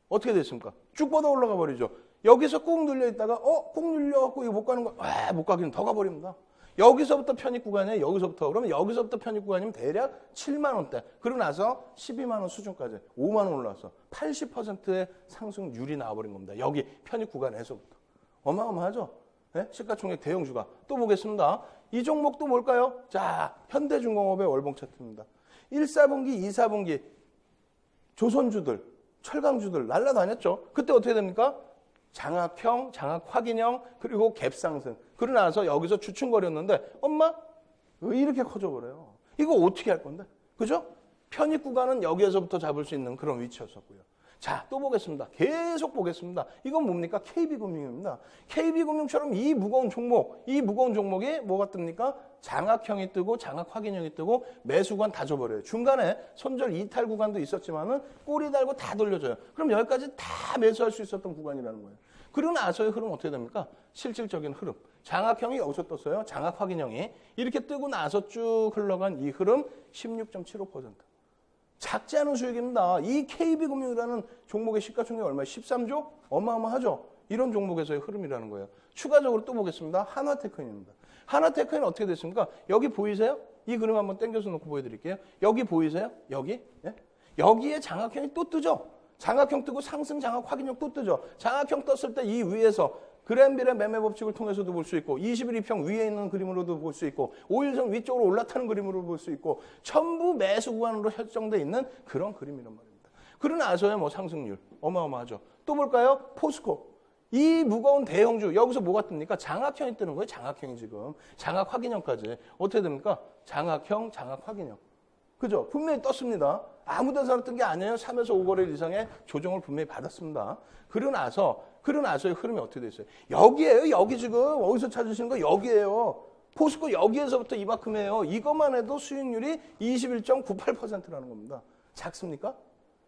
어떻게 됐습니까? 쭉 뻗어 올라가 버리죠. 여기서 꾹 눌려 있다가 꾹 눌려갖고 이거 못 가는 거 못 가기는 더 가버립니다. 여기서부터 편입 구간이에요. 여기서부터. 그러면 여기서부터 편입 구간이면 대략 7만 원대. 그러고 나서 12만 원 수준까지 5만 원 올라왔어. 80%의 상승률이 나와버린 겁니다. 여기 편입 구간에서부터. 어마어마하죠? 네? 시가총액 대형주가. 또 보겠습니다. 이 종목도 뭘까요? 자, 현대중공업의 월봉 차트입니다. 1사분기, 2사분기 조선주들, 철강주들 날라다녔죠. 그때 어떻게 됩니까? 장악형, 장악 확인형, 그리고 갭상승. 그러고 나서 여기서 주춤거렸는데 엄마 왜 이렇게 커져버려요? 이거 어떻게 할 건데? 그죠? 편입 구간은 여기에서부터 잡을 수 있는 그런 위치였었고요. 자, 또 보겠습니다. 계속 보겠습니다. 이건 뭡니까? KB금융입니다. KB금융처럼 이 무거운 종목이 뭐가 뜹니까? 장악형이 뜨고 장악 확인형이 뜨고 매수구간 다 줘버려요. 중간에 손절 이탈 구간도 있었지만은 꼬리 달고 다 돌려줘요. 그럼 여기까지 다 매수할 수 있었던 구간이라는 거예요. 그리고 나서의 흐름 어떻게 됩니까? 실질적인 흐름. 장악형이 여기서 떴어요. 장악 확인형이. 이렇게 뜨고 나서 쭉 흘러간 이 흐름 16.75%. 작지 않은 수익입니다. 이 KB금융이라는 종목의 시가총액이 얼마예요? 13조? 어마어마하죠? 이런 종목에서의 흐름이라는 거예요. 추가적으로 또 보겠습니다. 한화테크인입니다. 한화테크인 어떻게 됐습니까? 여기 보이세요? 이 그림 한번 당겨서 놓고 보여드릴게요. 여기 보이세요? 여기? 예? 여기에 장악형이 또 뜨죠? 장악형 뜨고 상승 장악 확인형 또 뜨죠? 장악형 떴을 때 이 위에서 그랜빌의 매매 법칙을 통해서도 볼 수 있고 21 2평 위에 있는 그림으로도 볼 수 있고 5일선 위쪽으로 올라타는 그림으로 볼 수 있고 전부 매수 구간으로 설정되어 있는 그런 그림이란 말입니다. 그러고 나서야 뭐 상승률 어마어마하죠. 또 볼까요? 포스코. 이 무거운 대형주 여기서 뭐가 뜹니까? 장악형이 뜨는 거예요. 장악형이 지금. 장악 확인형까지. 어떻게 됩니까? 장악형, 장악 확인형. 그죠? 분명히 떴습니다. 아무 데서나 뜬 게 아니에요. 3에서 5거래일 이상의 조정을 분명히 받았습니다. 그러고 나서의 흐름이 어떻게 됐어요? 여기에요. 여기 지금 어디서 찾으시는 거 여기에요. 포스코 여기에서부터 이만큼이에요. 이것만 해도 수익률이 21.98%라는 겁니다. 작습니까?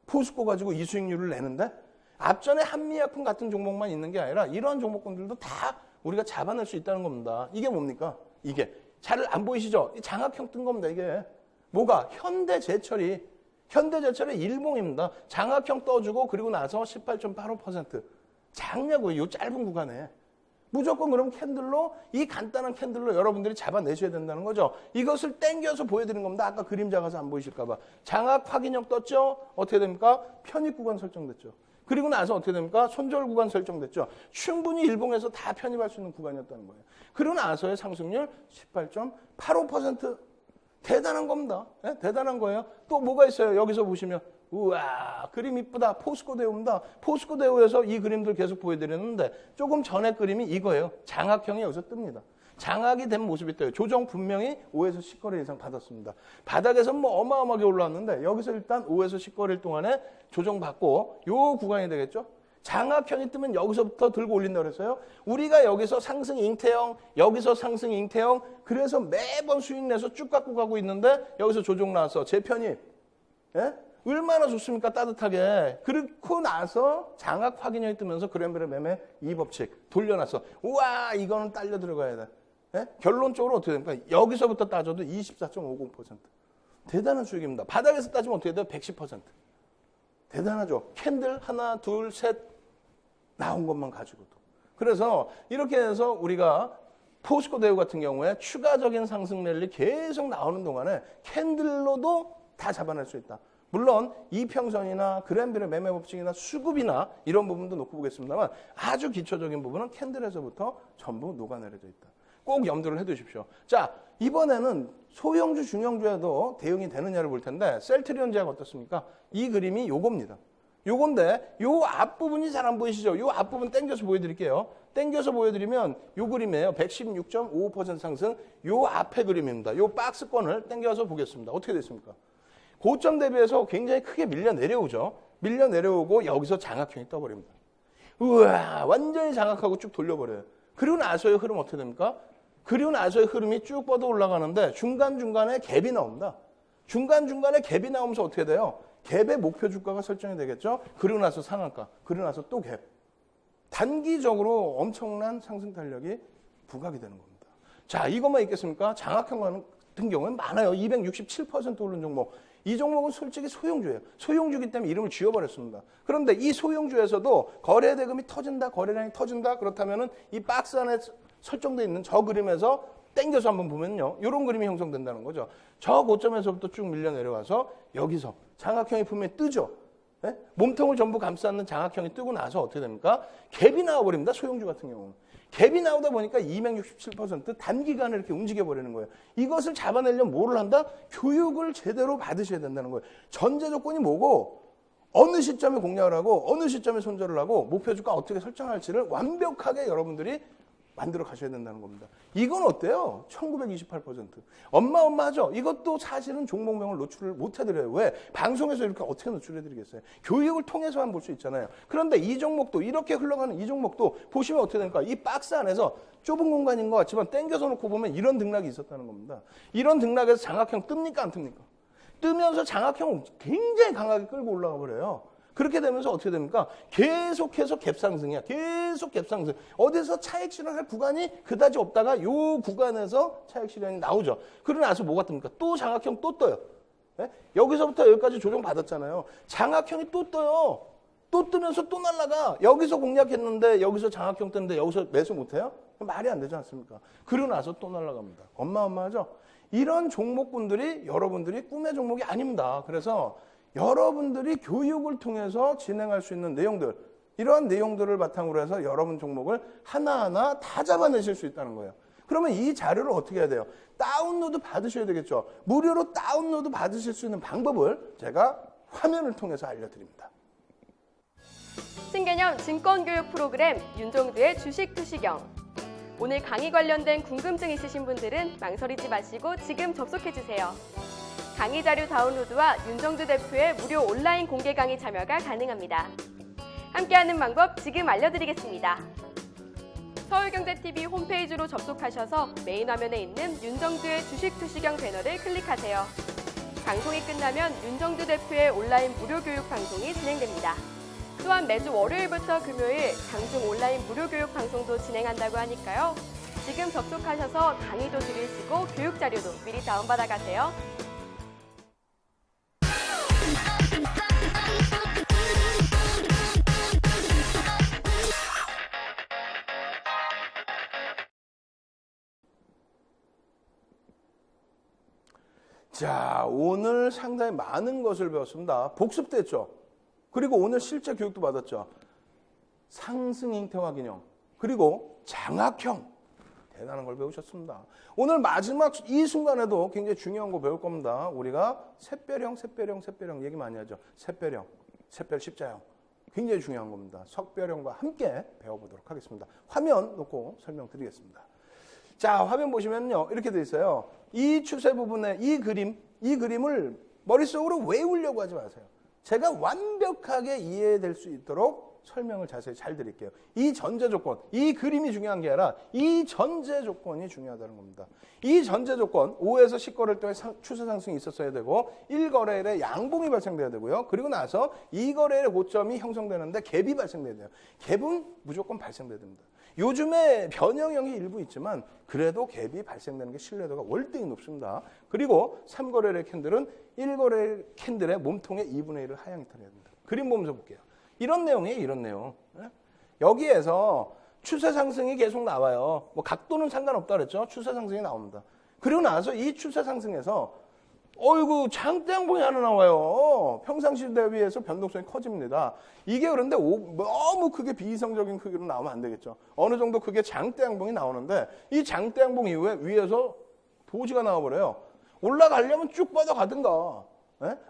포스코 가지고 이 수익률을 내는데 앞전에 한미약품 같은 종목만 있는 게 아니라 이러한 종목군들도 다 우리가 잡아낼 수 있다는 겁니다. 이게 뭡니까? 이게 잘 안 보이시죠? 이 장악형 뜬 겁니다. 이게 뭐가? 현대제철의 일봉입니다. 장악형 떠주고 그리고 나서 18.85% 작냐고요. 이 짧은 구간에. 무조건 그럼 이 간단한 캔들로 여러분들이 잡아내셔야 된다는 거죠. 이것을 땡겨서 보여드리는 겁니다. 아까 그림 작아서 안 보이실까 봐. 장악 확인형 떴죠? 어떻게 됩니까? 편입 구간 설정됐죠. 그리고 나서 어떻게 됩니까? 손절 구간 설정됐죠. 충분히 일봉에서 다 편입할 수 있는 구간이었다는 거예요. 그리고 나서의 상승률 18.85%. 대단한 겁니다. 네? 대단한 거예요. 또 뭐가 있어요? 여기서 보시면 우와, 그림 이쁘다. 포스코 대우입니다. 포스코 대우에서 이 그림들 계속 보여드렸는데 조금 전에 그림이 이거예요. 장악형이 여기서 뜹니다. 장악이 된 모습이 떠요. 조정 분명히 5에서 10거래 이상 받았습니다. 바닥에서 뭐 어마어마하게 올라왔는데 여기서 일단 5에서 10거래일 동안에 조정받고 요 구간이 되겠죠. 장악형이 뜨면 여기서부터 들고 올린다고 그랬어요. 우리가 여기서 상승 잉태형, 여기서 상승 잉태형, 그래서 매번 수익 내서 쭉 갖고 가고 있는데 여기서 조정 나와서 재편입. 예? 얼마나 좋습니까? 따뜻하게. 그렇고 나서 장악 확인형이 뜨면서 그랜벨의 매매 2법칙 돌려놨어. 우와, 이거는 딸려 들어가야 돼. 예? 결론적으로 어떻게 됩니까? 여기서부터 따져도 24.50%. 대단한 수익입니다. 바닥에서 따지면 어떻게 돼요? 110%. 대단하죠. 캔들 하나, 둘, 셋 나온 것만 가지고도. 그래서 이렇게 해서 우리가 포스코 대우 같은 경우에 추가적인 상승 랠리 계속 나오는 동안에 캔들로도 다 잡아낼 수 있다. 물론 이평선이나 그랜벨의 매매 법칙이나 수급이나 이런 부분도 놓고 보겠습니다만 아주 기초적인 부분은 캔들에서부터 전부 녹아내려져 있다. 꼭 염두를 해두십시오. 자, 이번에는 소형주, 중형주에도 대응이 되느냐를 볼 텐데 셀트리온 제약 어떻습니까? 이 그림이 요겁니다. 요건데 요 앞부분이 잘 안 보이시죠? 요 앞부분 당겨서 보여드릴게요. 당겨서 보여드리면 요 그림이에요. 116.55% 상승. 요 앞에 그림입니다. 요 박스권을 당겨서 보겠습니다. 어떻게 됐습니까? 고점 대비해서 굉장히 크게 밀려 내려오죠. 밀려 내려오고 여기서 장악형이 떠버립니다. 우와, 완전히 장악하고 쭉 돌려버려요. 그리고 나서의 흐름 어떻게 됩니까? 그리고 나서의 흐름이 쭉 뻗어 올라가는데 중간중간에 갭이 나옵니다. 중간중간에 갭이 나오면서 어떻게 돼요? 갭의 목표 주가가 설정이 되겠죠? 그리고 나서 상한가, 그리고 나서 또 갭. 단기적으로 엄청난 상승 탄력이 부각이 되는 겁니다. 자, 이것만 있겠습니까? 장악형 같은 경우는 많아요. 267% 오른 종목. 이 종목은 솔직히 소형주예요. 소형주기 때문에 이름을 지워버렸습니다. 그런데 이 소형주에서도 거래 대금이 터진다, 거래량이 터진다, 그렇다면은 이 박스 안에 설정되어 있는 저 그림에서 땡겨서 한번 보면요. 이런 그림이 형성된다는 거죠. 저 고점에서부터 쭉 밀려 내려와서 여기서 장악형이 분명히 뜨죠. 네? 몸통을 전부 감싸는 장악형이 뜨고 나서 어떻게 됩니까? 갭이 나와버립니다. 소형주 같은 경우는. 갭이 나오다 보니까 267% 단기간에 이렇게 움직여버리는 거예요. 이것을 잡아내려면 뭐를 한다? 교육을 제대로 받으셔야 된다는 거예요. 전제 조건이 뭐고 어느 시점에 공략을 하고 어느 시점에 손절을 하고 목표 주가 어떻게 설정할지를 완벽하게 여러분들이 만들어 가셔야 된다는 겁니다. 이건 어때요? 1928%. 어마어마하죠? 이것도 사실은 종목명을 노출을 못 해드려요. 왜? 방송에서 이렇게 어떻게 노출해드리겠어요? 교육을 통해서만 볼 수 있잖아요. 그런데 이 종목도 이렇게 흘러가는 이 종목도 보시면 어떻게 됩니까? 이 박스 안에서 좁은 공간인 것 같지만 당겨서 놓고 보면 이런 등락이 있었다는 겁니다. 이런 등락에서 장악형 뜹니까? 안 뜹니까? 뜨면서 장악형은 굉장히 강하게 끌고 올라가 버려요. 그렇게 되면서 어떻게 됩니까? 계속해서 갭상승이야. 계속 갭상승. 어디서 차익 실현할 구간이 그다지 없다가 요 구간에서 차익 실현이 나오죠. 그러고 나서 뭐가 뜹니까? 또 장악형 또 떠요. 네? 여기서부터 여기까지 조정 받았잖아요. 장악형이 또 떠요. 또 뜨면서 또 날아가. 여기서 공략했는데 여기서 장악형 뜨는데 여기서 매수 못해요? 말이 안 되지 않습니까? 그러고 나서 또 날아갑니다. 어마어마하죠? 이런 종목군들이 여러분들이 꿈의 종목이 아닙니다. 그래서 여러분들이 교육을 통해서 진행할 수 있는 내용들, 이러한 내용들을 바탕으로 해서 여러분 종목을 하나하나 다 잡아내실 수 있다는 거예요. 그러면 이 자료를 어떻게 해야 돼요? 다운로드 받으셔야 되겠죠. 무료로 다운로드 받으실 수 있는 방법을 제가 화면을 통해서 알려드립니다. 신개념 증권교육 프로그램 윤종두의 주식투시경. 오늘 강의 관련된 궁금증 있으신 분들은 망설이지 마시고 지금 접속해주세요. 강의 자료 다운로드와 윤종두 대표의 무료 온라인 공개 강의 참여가 가능합니다. 함께하는 방법 지금 알려드리겠습니다. 서울경제TV 홈페이지로 접속하셔서 메인 화면에 있는 윤종두의 주식투시경 배너를 클릭하세요. 방송이 끝나면 윤종두 대표의 온라인 무료 교육 방송이 진행됩니다. 또한 매주 월요일부터 금요일 장중 온라인 무료 교육 방송도 진행한다고 하니까요. 지금 접속하셔서 강의도 들으시고 교육 자료도 미리 다운받아 가세요. 자, 오늘 상당히 많은 것을 배웠습니다. 복습됐죠? 그리고 오늘 실제 교육도 받았죠? 상승 잉태 확인형, 그리고 장악형. 대단한 걸 배우셨습니다. 오늘 마지막 이 순간에도 굉장히 중요한 거 배울 겁니다. 우리가 샛별형 얘기 많이 하죠. 샛별형, 샛별 십자형. 굉장히 중요한 겁니다. 석별형과 함께 배워보도록 하겠습니다. 화면 놓고 설명드리겠습니다. 자, 화면 보시면요. 이렇게 돼 있어요. 이 추세 부분에 이 그림을 머릿속으로 외우려고 하지 마세요. 제가 완벽하게 이해될 수 있도록 설명을 자세히 잘 드릴게요. 이 전제 조건, 이 그림이 중요한 게 아니라 이 전제 조건이 중요하다는 겁니다. 이 전제 조건, 5에서 10거래일 동안 추세 상승이 있었어야 되고 1거래일에 양봉이 발생돼야 되고요. 그리고 나서 2거래일에 고점이 형성되는데 갭이 발생돼야 돼요. 갭은 무조건 발생돼야 됩니다. 요즘에 변형형이 일부 있지만 그래도 갭이 발생되는 게 신뢰도가 월등히 높습니다. 그리고 3거래일의 캔들은 1거래일 캔들의 몸통의 2분의 1을 하향 이탈해야 됩니다. 그림 보면서 볼게요. 이런 내용이에요, 이런 내용. 여기에서 추세 상승이 계속 나와요. 뭐 각도는 상관없다 그랬죠? 추세 상승이 나옵니다. 그리고 나서 이 추세 상승에서 어이구 장대양봉이 하나 나와요. 평상시 대비해서 변동성이 커집니다. 이게 그런데 너무 크게 비이성적인 크기로 나오면 안 되겠죠. 어느 정도 크게 장대양봉이 나오는데 이 장대양봉 이후에 위에서 도지가 나와버려요. 올라가려면 쭉 뻗어가든가.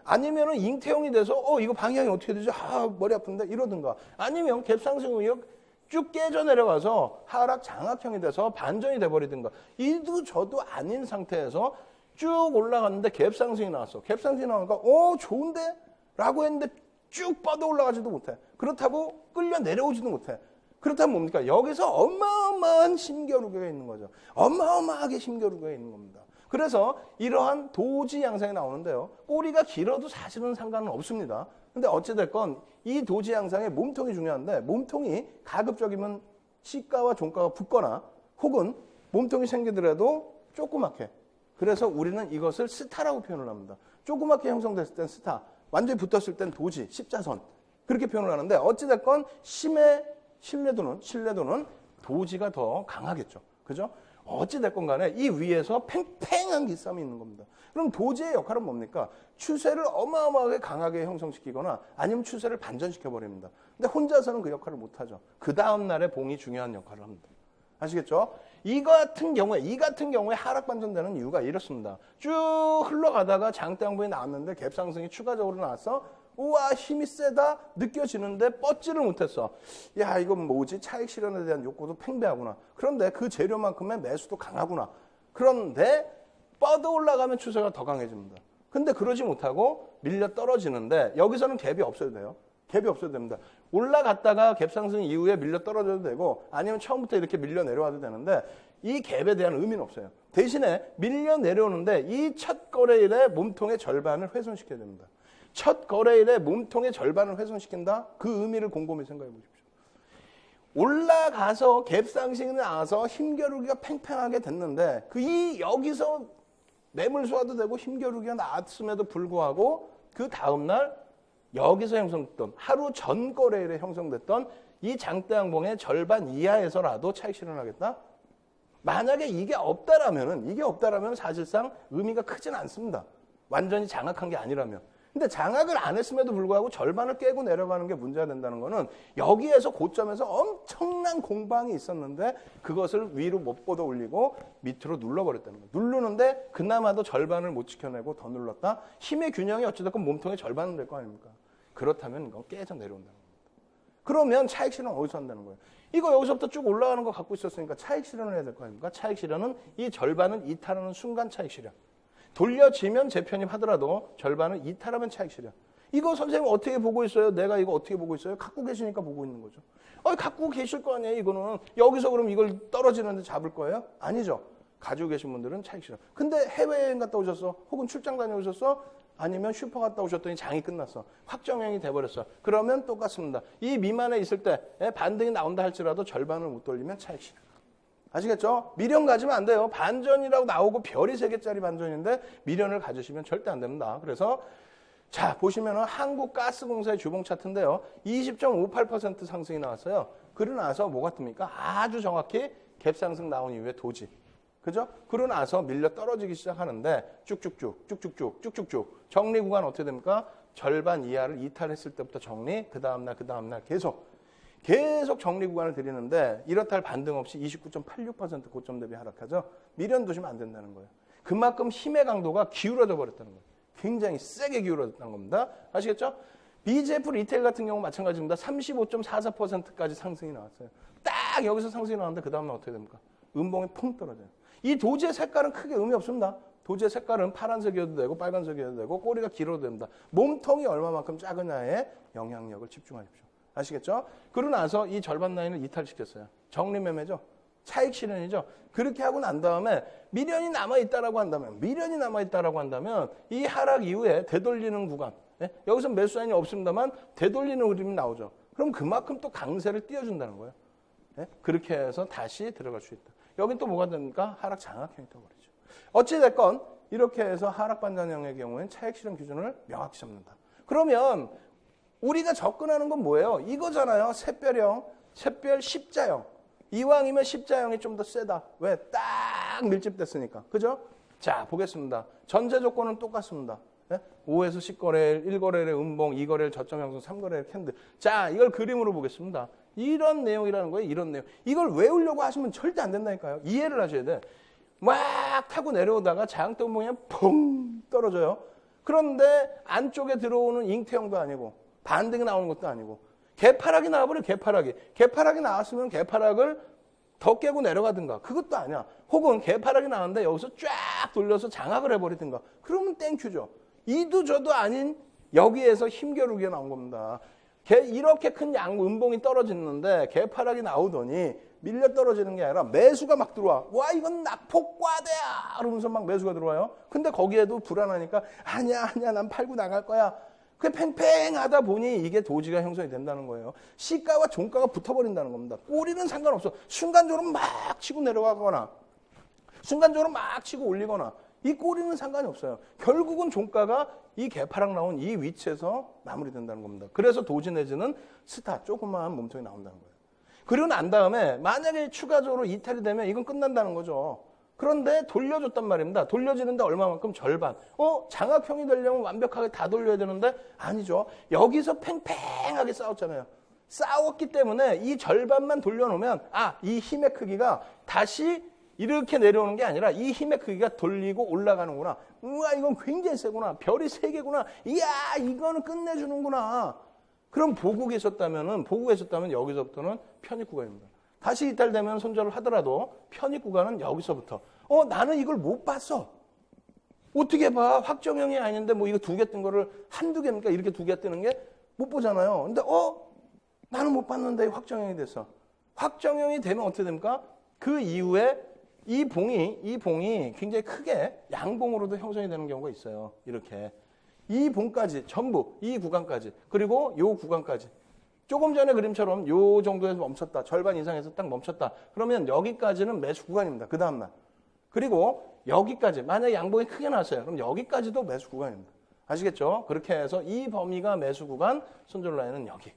아니면은 잉태형이 돼서 이거 방향이 어떻게 되지? 머리 아픈데 이러든가. 아니면 갭상승 이후 쭉 깨져 내려가서 하락 장악형이 돼서 반전이 돼버리든가. 이도 저도 아닌 상태에서 쭉 올라갔는데 갭상승이 나왔어. 갭상승이 나오니까 좋은데? 라고 했는데 쭉 뻗어 올라가지도 못해. 그렇다고 끌려 내려오지도 못해. 그렇다면 뭡니까? 여기서 어마어마한 힘겨루기가 있는 거죠. 어마어마하게 힘겨루기가 있는 겁니다. 그래서 이러한 도지 양상이 나오는데요. 꼬리가 길어도 사실은 상관은 없습니다. 근데 어찌됐건 이 도지 양상의 몸통이 중요한데 몸통이 가급적이면 시가와 종가가 붙거나 혹은 몸통이 생기더라도 조그맣게. 그래서 우리는 이것을 스타라고 표현을 합니다. 조그맣게 형성됐을 땐 스타, 완전히 붙었을 땐 도지, 십자선. 그렇게 표현을 하는데 어찌됐건 힘의 신뢰도는 도지가 더 강하겠죠. 그죠? 어찌됐건 간에 이 위에서 팽팽한 기싸움이 있는 겁니다. 그럼 도지의 역할은 뭡니까? 추세를 어마어마하게 강하게 형성시키거나 아니면 추세를 반전시켜버립니다. 근데 혼자서는 그 역할을 못하죠. 그 다음날에 봉이 중요한 역할을 합니다. 아시겠죠? 이 같은 경우에 하락 반전되는 이유가 이렇습니다. 쭉 흘러가다가 장대양봉이 나왔는데 갭상승이 추가적으로 나와서 우와 힘이 세다 느껴지는데 뻗지를 못했어. 야 이건 뭐지? 차익 실현에 대한 욕구도 팽배하구나. 그런데 그 재료만큼의 매수도 강하구나. 그런데 뻗어 올라가면 추세가 더 강해집니다. 근데 그러지 못하고 밀려 떨어지는데 여기서는 갭이 없어도 돼요. 갭이 없어도 됩니다. 올라갔다가 갭상승 이후에 밀려 떨어져도 되고 아니면 처음부터 이렇게 밀려 내려와도 되는데 이 갭에 대한 의미는 없어요. 대신에 밀려 내려오는데 이 첫 거래일의 몸통의 절반을 훼손시켜야 됩니다. 첫 거래일에 몸통의 절반을 훼손시킨다? 그 의미를 곰곰이 생각해 보십시오. 올라가서 갭상승이 나와서 힘겨루기가 팽팽하게 됐는데 여기서 매물 소화도 되고 힘겨루기가 나왔음에도 불구하고 그 다음날 여기서 형성됐던 하루 전 거래일에 형성됐던 이 장대양봉의 절반 이하에서라도 차익 실현하겠다? 만약에 이게 없다라면 사실상 의미가 크진 않습니다. 완전히 장악한 게 아니라면. 근데 장악을 안 했음에도 불구하고 절반을 깨고 내려가는 게 문제가 된다는 거는 여기에서 고점에서 엄청난 공방이 있었는데 그것을 위로 못 뻗어 올리고 밑으로 눌러버렸다는 거예요. 누르는데 그나마도 절반을 못 지켜내고 더 눌렀다? 힘의 균형이 어찌됐건 몸통의 절반은 될 거 아닙니까? 그렇다면 이건 깨져 내려온다는 겁니다. 그러면 차익 실현 어디서 한다는 거예요? 이거 여기서부터 쭉 올라가는 거 갖고 있었으니까 차익 실현을 해야 될 거 아닙니까? 차익 실현은 이 절반은 이탈하는 순간 차익 실현. 돌려지면 재편입하더라도 절반은 이탈하면 차익 실현. 이거 선생님 어떻게 보고 있어요? 내가 이거 어떻게 보고 있어요? 갖고 계시니까 보고 있는 거죠. 갖고 계실 거 아니에요, 이거는. 여기서 그럼 이걸 떨어지는데 잡을 거예요? 아니죠. 가지고 계신 분들은 차익 실현. 근데 해외여행 갔다 오셨어? 혹은 출장 다녀오셨어? 아니면 슈퍼 갔다 오셨더니 장이 끝났어. 확정형이 돼버렸어. 그러면 똑같습니다. 이 미만에 있을 때 반등이 나온다 할지라도 절반을 못 돌리면 차익 실현. 아시겠죠? 미련 가지면 안 돼요. 반전이라고 나오고 별이 3개짜리 반전인데 미련을 가지시면 절대 안 됩니다. 그래서 자 보시면은 한국가스공사의 주봉 차트인데요. 20.58% 상승이 나왔어요. 그러고 나서 뭐가 뜹니까? 아주 정확히 갭상승 나온 이후에 도지. 그죠? 그러고 나서 밀려 떨어지기 시작하는데 쭉쭉쭉 정리 구간 어떻게 됩니까? 절반 이하를 이탈했을 때부터 정리, 그 다음날 계속 계속 정리 구간을 드리는데 이렇다 할 반등 없이 29.86% 고점 대비 하락하죠. 미련 두시면 안 된다는 거예요. 그만큼 힘의 강도가 기울어져 버렸다는 거예요. 굉장히 세게 기울어졌다는 겁니다. 아시겠죠? BGF 리테일 같은 경우 마찬가지입니다. 35.44%까지 상승이 나왔어요. 딱 여기서 상승이 나왔는데 그 다음날 어떻게 됩니까? 음봉이 퐁 떨어져요. 이 도지의 색깔은 크게 의미 없습니다. 도지의 색깔은 파란색이어도 되고 빨간색이어도 되고 꼬리가 길어도 됩니다. 몸통이 얼마만큼 작으냐에 영향력을 집중하십시오. 아시겠죠? 그러고 나서 이 절반 라인을 이탈시켰어요. 정리매매죠. 차익 실현이죠. 그렇게 하고 난 다음에 미련이 남아있다라고 한다면 이 하락 이후에 되돌리는 구간, 여기서 매수 사인이 없습니다만 되돌리는 흐름이 나오죠. 그럼 그만큼 또 강세를 띄워준다는 거예요. 그렇게 해서 다시 들어갈 수 있다. 여긴 또 뭐가 됩니까? 하락 장악형이 떠버리죠. 어찌됐건 이렇게 해서 하락 반전형의 경우에는 차익 실현 기준을 명확히 잡는다. 그러면 우리가 접근하는 건 뭐예요? 이거잖아요. 샛별 십자형. 이왕이면 십자형이 좀 더 세다. 왜? 딱 밀집됐으니까. 그죠? 자, 보겠습니다. 전제 조건은 똑같습니다. 5에서 10거래일, 1거래일의 음봉, 2거래일 저점 형성, 3거래일 캔들. 자, 이걸 그림으로 보겠습니다. 이런 내용이라는 거예요. 이런 내용. 이걸 외우려고 하시면 절대 안 된다니까요. 이해를 하셔야 돼. 막 타고 내려오다가 장대 음봉이 펑 떨어져요. 그런데 안쪽에 들어오는 잉태형도 아니고 반등이 나오는 것도 아니고 개파락이 나와버려. 개파락이 나왔으면 개파락을 더 깨고 내려가든가. 그것도 아니야. 혹은 개파락이 나왔는데 여기서 쫙 돌려서 장악을 해버리든가. 그러면 땡큐죠. 이도 저도 아닌 여기에서 힘겨루기가 나온 겁니다. 이렇게 큰 음봉이 떨어지는데 개파락이 나오더니 밀려 떨어지는 게 아니라 매수가 막 들어와. 와, 이건 낙폭과대야! 그러면서 막 매수가 들어와요. 근데 거기에도 불안하니까 아니야, 난 팔고 나갈 거야. 그게 팽팽하다 보니 이게 도지가 형성이 된다는 거예요. 시가와 종가가 붙어버린다는 겁니다. 꼬리는 상관없어. 순간적으로 막 치고 내려가거나 순간적으로 막 치고 올리거나 이 꼬리는 상관이 없어요. 결국은 종가가 이 개파락 나온 이 위치에서 마무리된다는 겁니다. 그래서 도지 내지는 스타 조그마한 몸통이 나온다는 거예요. 그리고 난 다음에 만약에 추가적으로 이탈이 되면 이건 끝난다는 거죠. 그런데 돌려줬단 말입니다. 돌려지는데 얼마만큼? 절반. 장악형이 되려면 완벽하게 다 돌려야 되는데 아니죠. 여기서 팽팽하게 싸웠잖아요. 싸웠기 때문에 이 절반만 돌려놓으면 이 힘의 크기가 다시 이렇게 내려오는 게 아니라 이 힘의 크기가 돌리고 올라가는구나. 우와, 이건 굉장히 세구나. 별이 3개구나. 이야, 이거는 끝내주는구나. 그럼 보고 계셨다면 여기서부터는 편입 구간입니다. 다시 이탈되면 손절을 하더라도 편입 구간은 여기서부터. 나는 이걸 못 봤어. 어떻게 봐? 확정형이 아닌데 뭐 이거 2개 뜬 거를 한두 개입니까? 이렇게 2개 뜨는 게 못 보잖아요. 근데 나는 못 봤는데 확정형이 됐어. 확정형이 되면 어떻게 됩니까? 그 이후에 이 봉이 굉장히 크게 양봉으로도 형성이 되는 경우가 있어요. 이렇게. 이 봉까지 전부 이 구간까지 그리고 요 구간까지 조금 전에 그림처럼 요 정도에서 멈췄다. 절반 이상에서 딱 멈췄다. 그러면 여기까지는 매수 구간입니다. 그 다음날. 그리고 여기까지 만약에 양봉이 크게 나왔어요. 그럼 여기까지도 매수 구간입니다. 아시겠죠? 그렇게 해서 이 범위가 매수 구간, 손절 라인은 여기.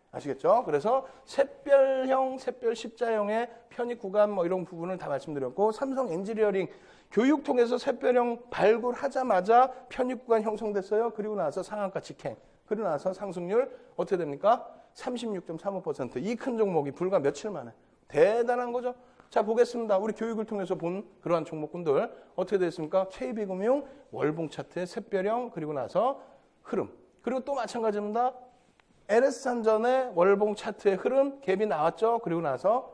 아시겠죠? 그래서 샛별형, 샛별 십자형의 편입 구간 뭐 이런 부분을 다 말씀드렸고 삼성 엔지니어링 교육통해서 샛별형 발굴하자마자 편입 구간 형성됐어요. 그리고 나서 상한가 직행. 그리고 나서 상승률 어떻게 됩니까? 36.35%. 이 큰 종목이 불과 며칠 만에. 대단한 거죠. 자, 보겠습니다. 우리 교육을 통해서 본 그러한 종목군들 어떻게 됐습니까? KB금융, 월봉 차트의 샛별형, 그리고 나서 흐름. 그리고 또 마찬가지입니다. LS산전의 월봉 차트의 흐름, 갭이 나왔죠. 그리고 나서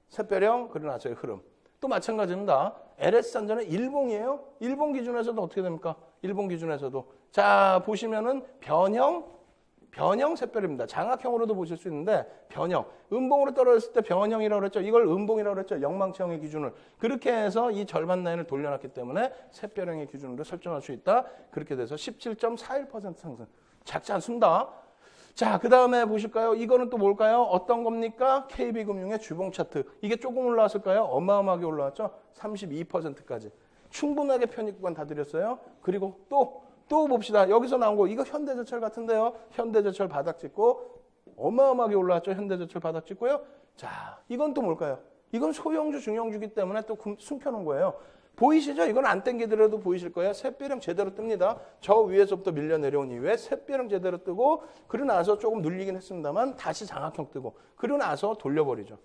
샛별형, 그리고 나서의 흐름. 또 마찬가지입니다. LS산전의 일봉이에요. 일봉 기준에서도 어떻게 됩니까? 일봉 기준에서도. 자, 보시면은 변형 샛별입니다. 장악형으로도 보실 수 있는데 변형. 음봉으로 떨어졌을 때 변형이라고 그랬죠. 이걸 음봉이라고 그랬죠. 영망치형의 기준을. 그렇게 해서 이 절반 라인을 돌려놨기 때문에 샛별형의 기준으로 설정할 수 있다. 그렇게 돼서 17.41% 상승. 작지 않습니다. 자, 그 다음에 보실까요? 이거는 또 뭘까요? 어떤 겁니까? KB금융의 주봉 차트. 이게 조금 올라왔을까요? 어마어마하게 올라왔죠? 32%까지. 충분하게 편입 구간 다 드렸어요. 그리고 또 봅시다. 여기서 나온 거, 이거 현대제철 같은데요. 현대제철 바닥 찍고, 어마어마하게 올라왔죠? 현대제철 바닥 찍고요. 자, 이건 또 뭘까요? 이건 소형주, 중형주기 때문에 또 숨겨놓은 거예요. 보이시죠? 이건 안 당기더라도 보이실 거예요. 샛별형 제대로 뜹니다. 저 위에서부터 밀려 내려온 이후에 샛별형 제대로 뜨고 그러고 나서 조금 눌리긴 했습니다만 다시 장악형 뜨고 그러고 나서 돌려버리죠.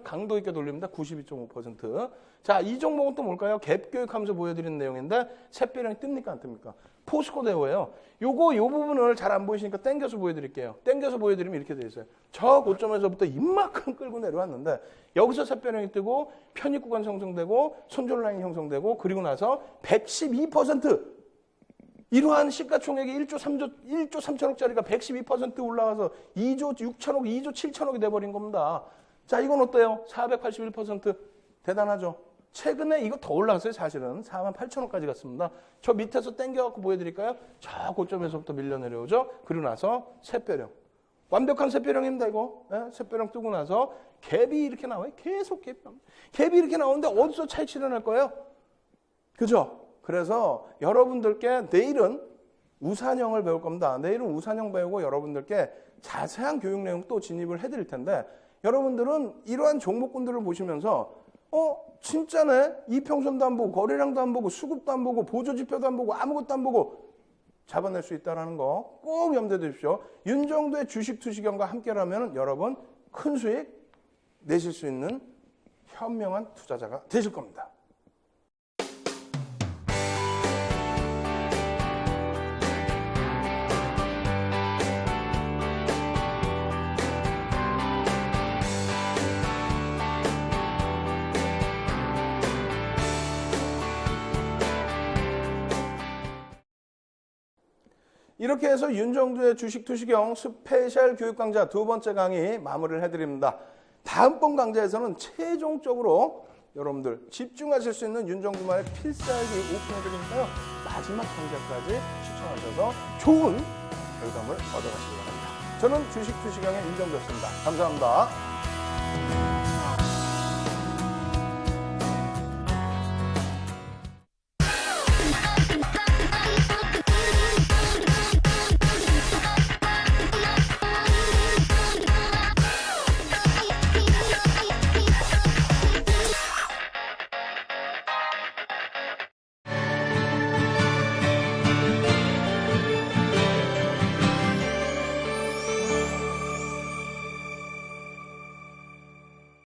강도 있게 돌립니다. 92.5%. 자, 이 종목은 또 뭘까요? 갭 교육하면서 보여드리는 내용인데 샛별형이 뜹니까 안 뜹니까? 포스코 대우예요. 요 부분을 잘 안 보이시니까 당겨서 보여드릴게요. 당겨서 보여드리면 이렇게 돼 있어요. 저 고점에서부터 이만큼 끌고 내려왔는데 여기서 샛별형이 뜨고 편입 구간 형성되고 손절 라인이 형성되고 그리고 나서 112% 이러한 시가총액이 1조 3천억짜리가 112% 올라가서 2조 6천억, 2조 7천억이 돼버린 겁니다. 자, 이건 어때요? 481% 대단하죠? 최근에 이거 더 올라갔어요, 사실은. 4만 8천원까지 갔습니다. 저 밑에서 당겨갖고 보여드릴까요? 저 고점에서부터 밀려 내려오죠? 그리고 나서 샛별형. 완벽한 샛별형입니다, 이거. 네? 샛별형 뜨고 나서 갭이 이렇게 나와요. 계속 갭이 이렇게 나오는데 어디서 차익 실현할 거예요? 그죠? 그래서 여러분들께 내일은 우산형을 배울 겁니다. 내일은 우산형 배우고 여러분들께 자세한 교육 내용 또 진입을 해드릴 텐데 여러분들은 이러한 종목군들을 보시면서 진짜네? 이평선도 안 보고 거래량도 안 보고 수급도 안 보고 보조지표도 안 보고 아무것도 안 보고 잡아낼 수 있다는 거 꼭 염두에 두십시오. 윤정도의 주식 투시경과 함께라면 여러분 큰 수익 내실 수 있는 현명한 투자자가 되실 겁니다. 이렇게 해서 윤정두의 주식 투시경 스페셜 교육 강좌 두 번째 강의 마무리를 해드립니다. 다음번 강좌에서는 최종적으로 여러분들 집중하실 수 있는 윤정두만의 필살기 오픈해드리니까요. 마지막 강좌까지 시청하셔서 좋은 결과물 얻어가시기 바랍니다. 저는 주식 투시경의 윤정두였습니다. 감사합니다.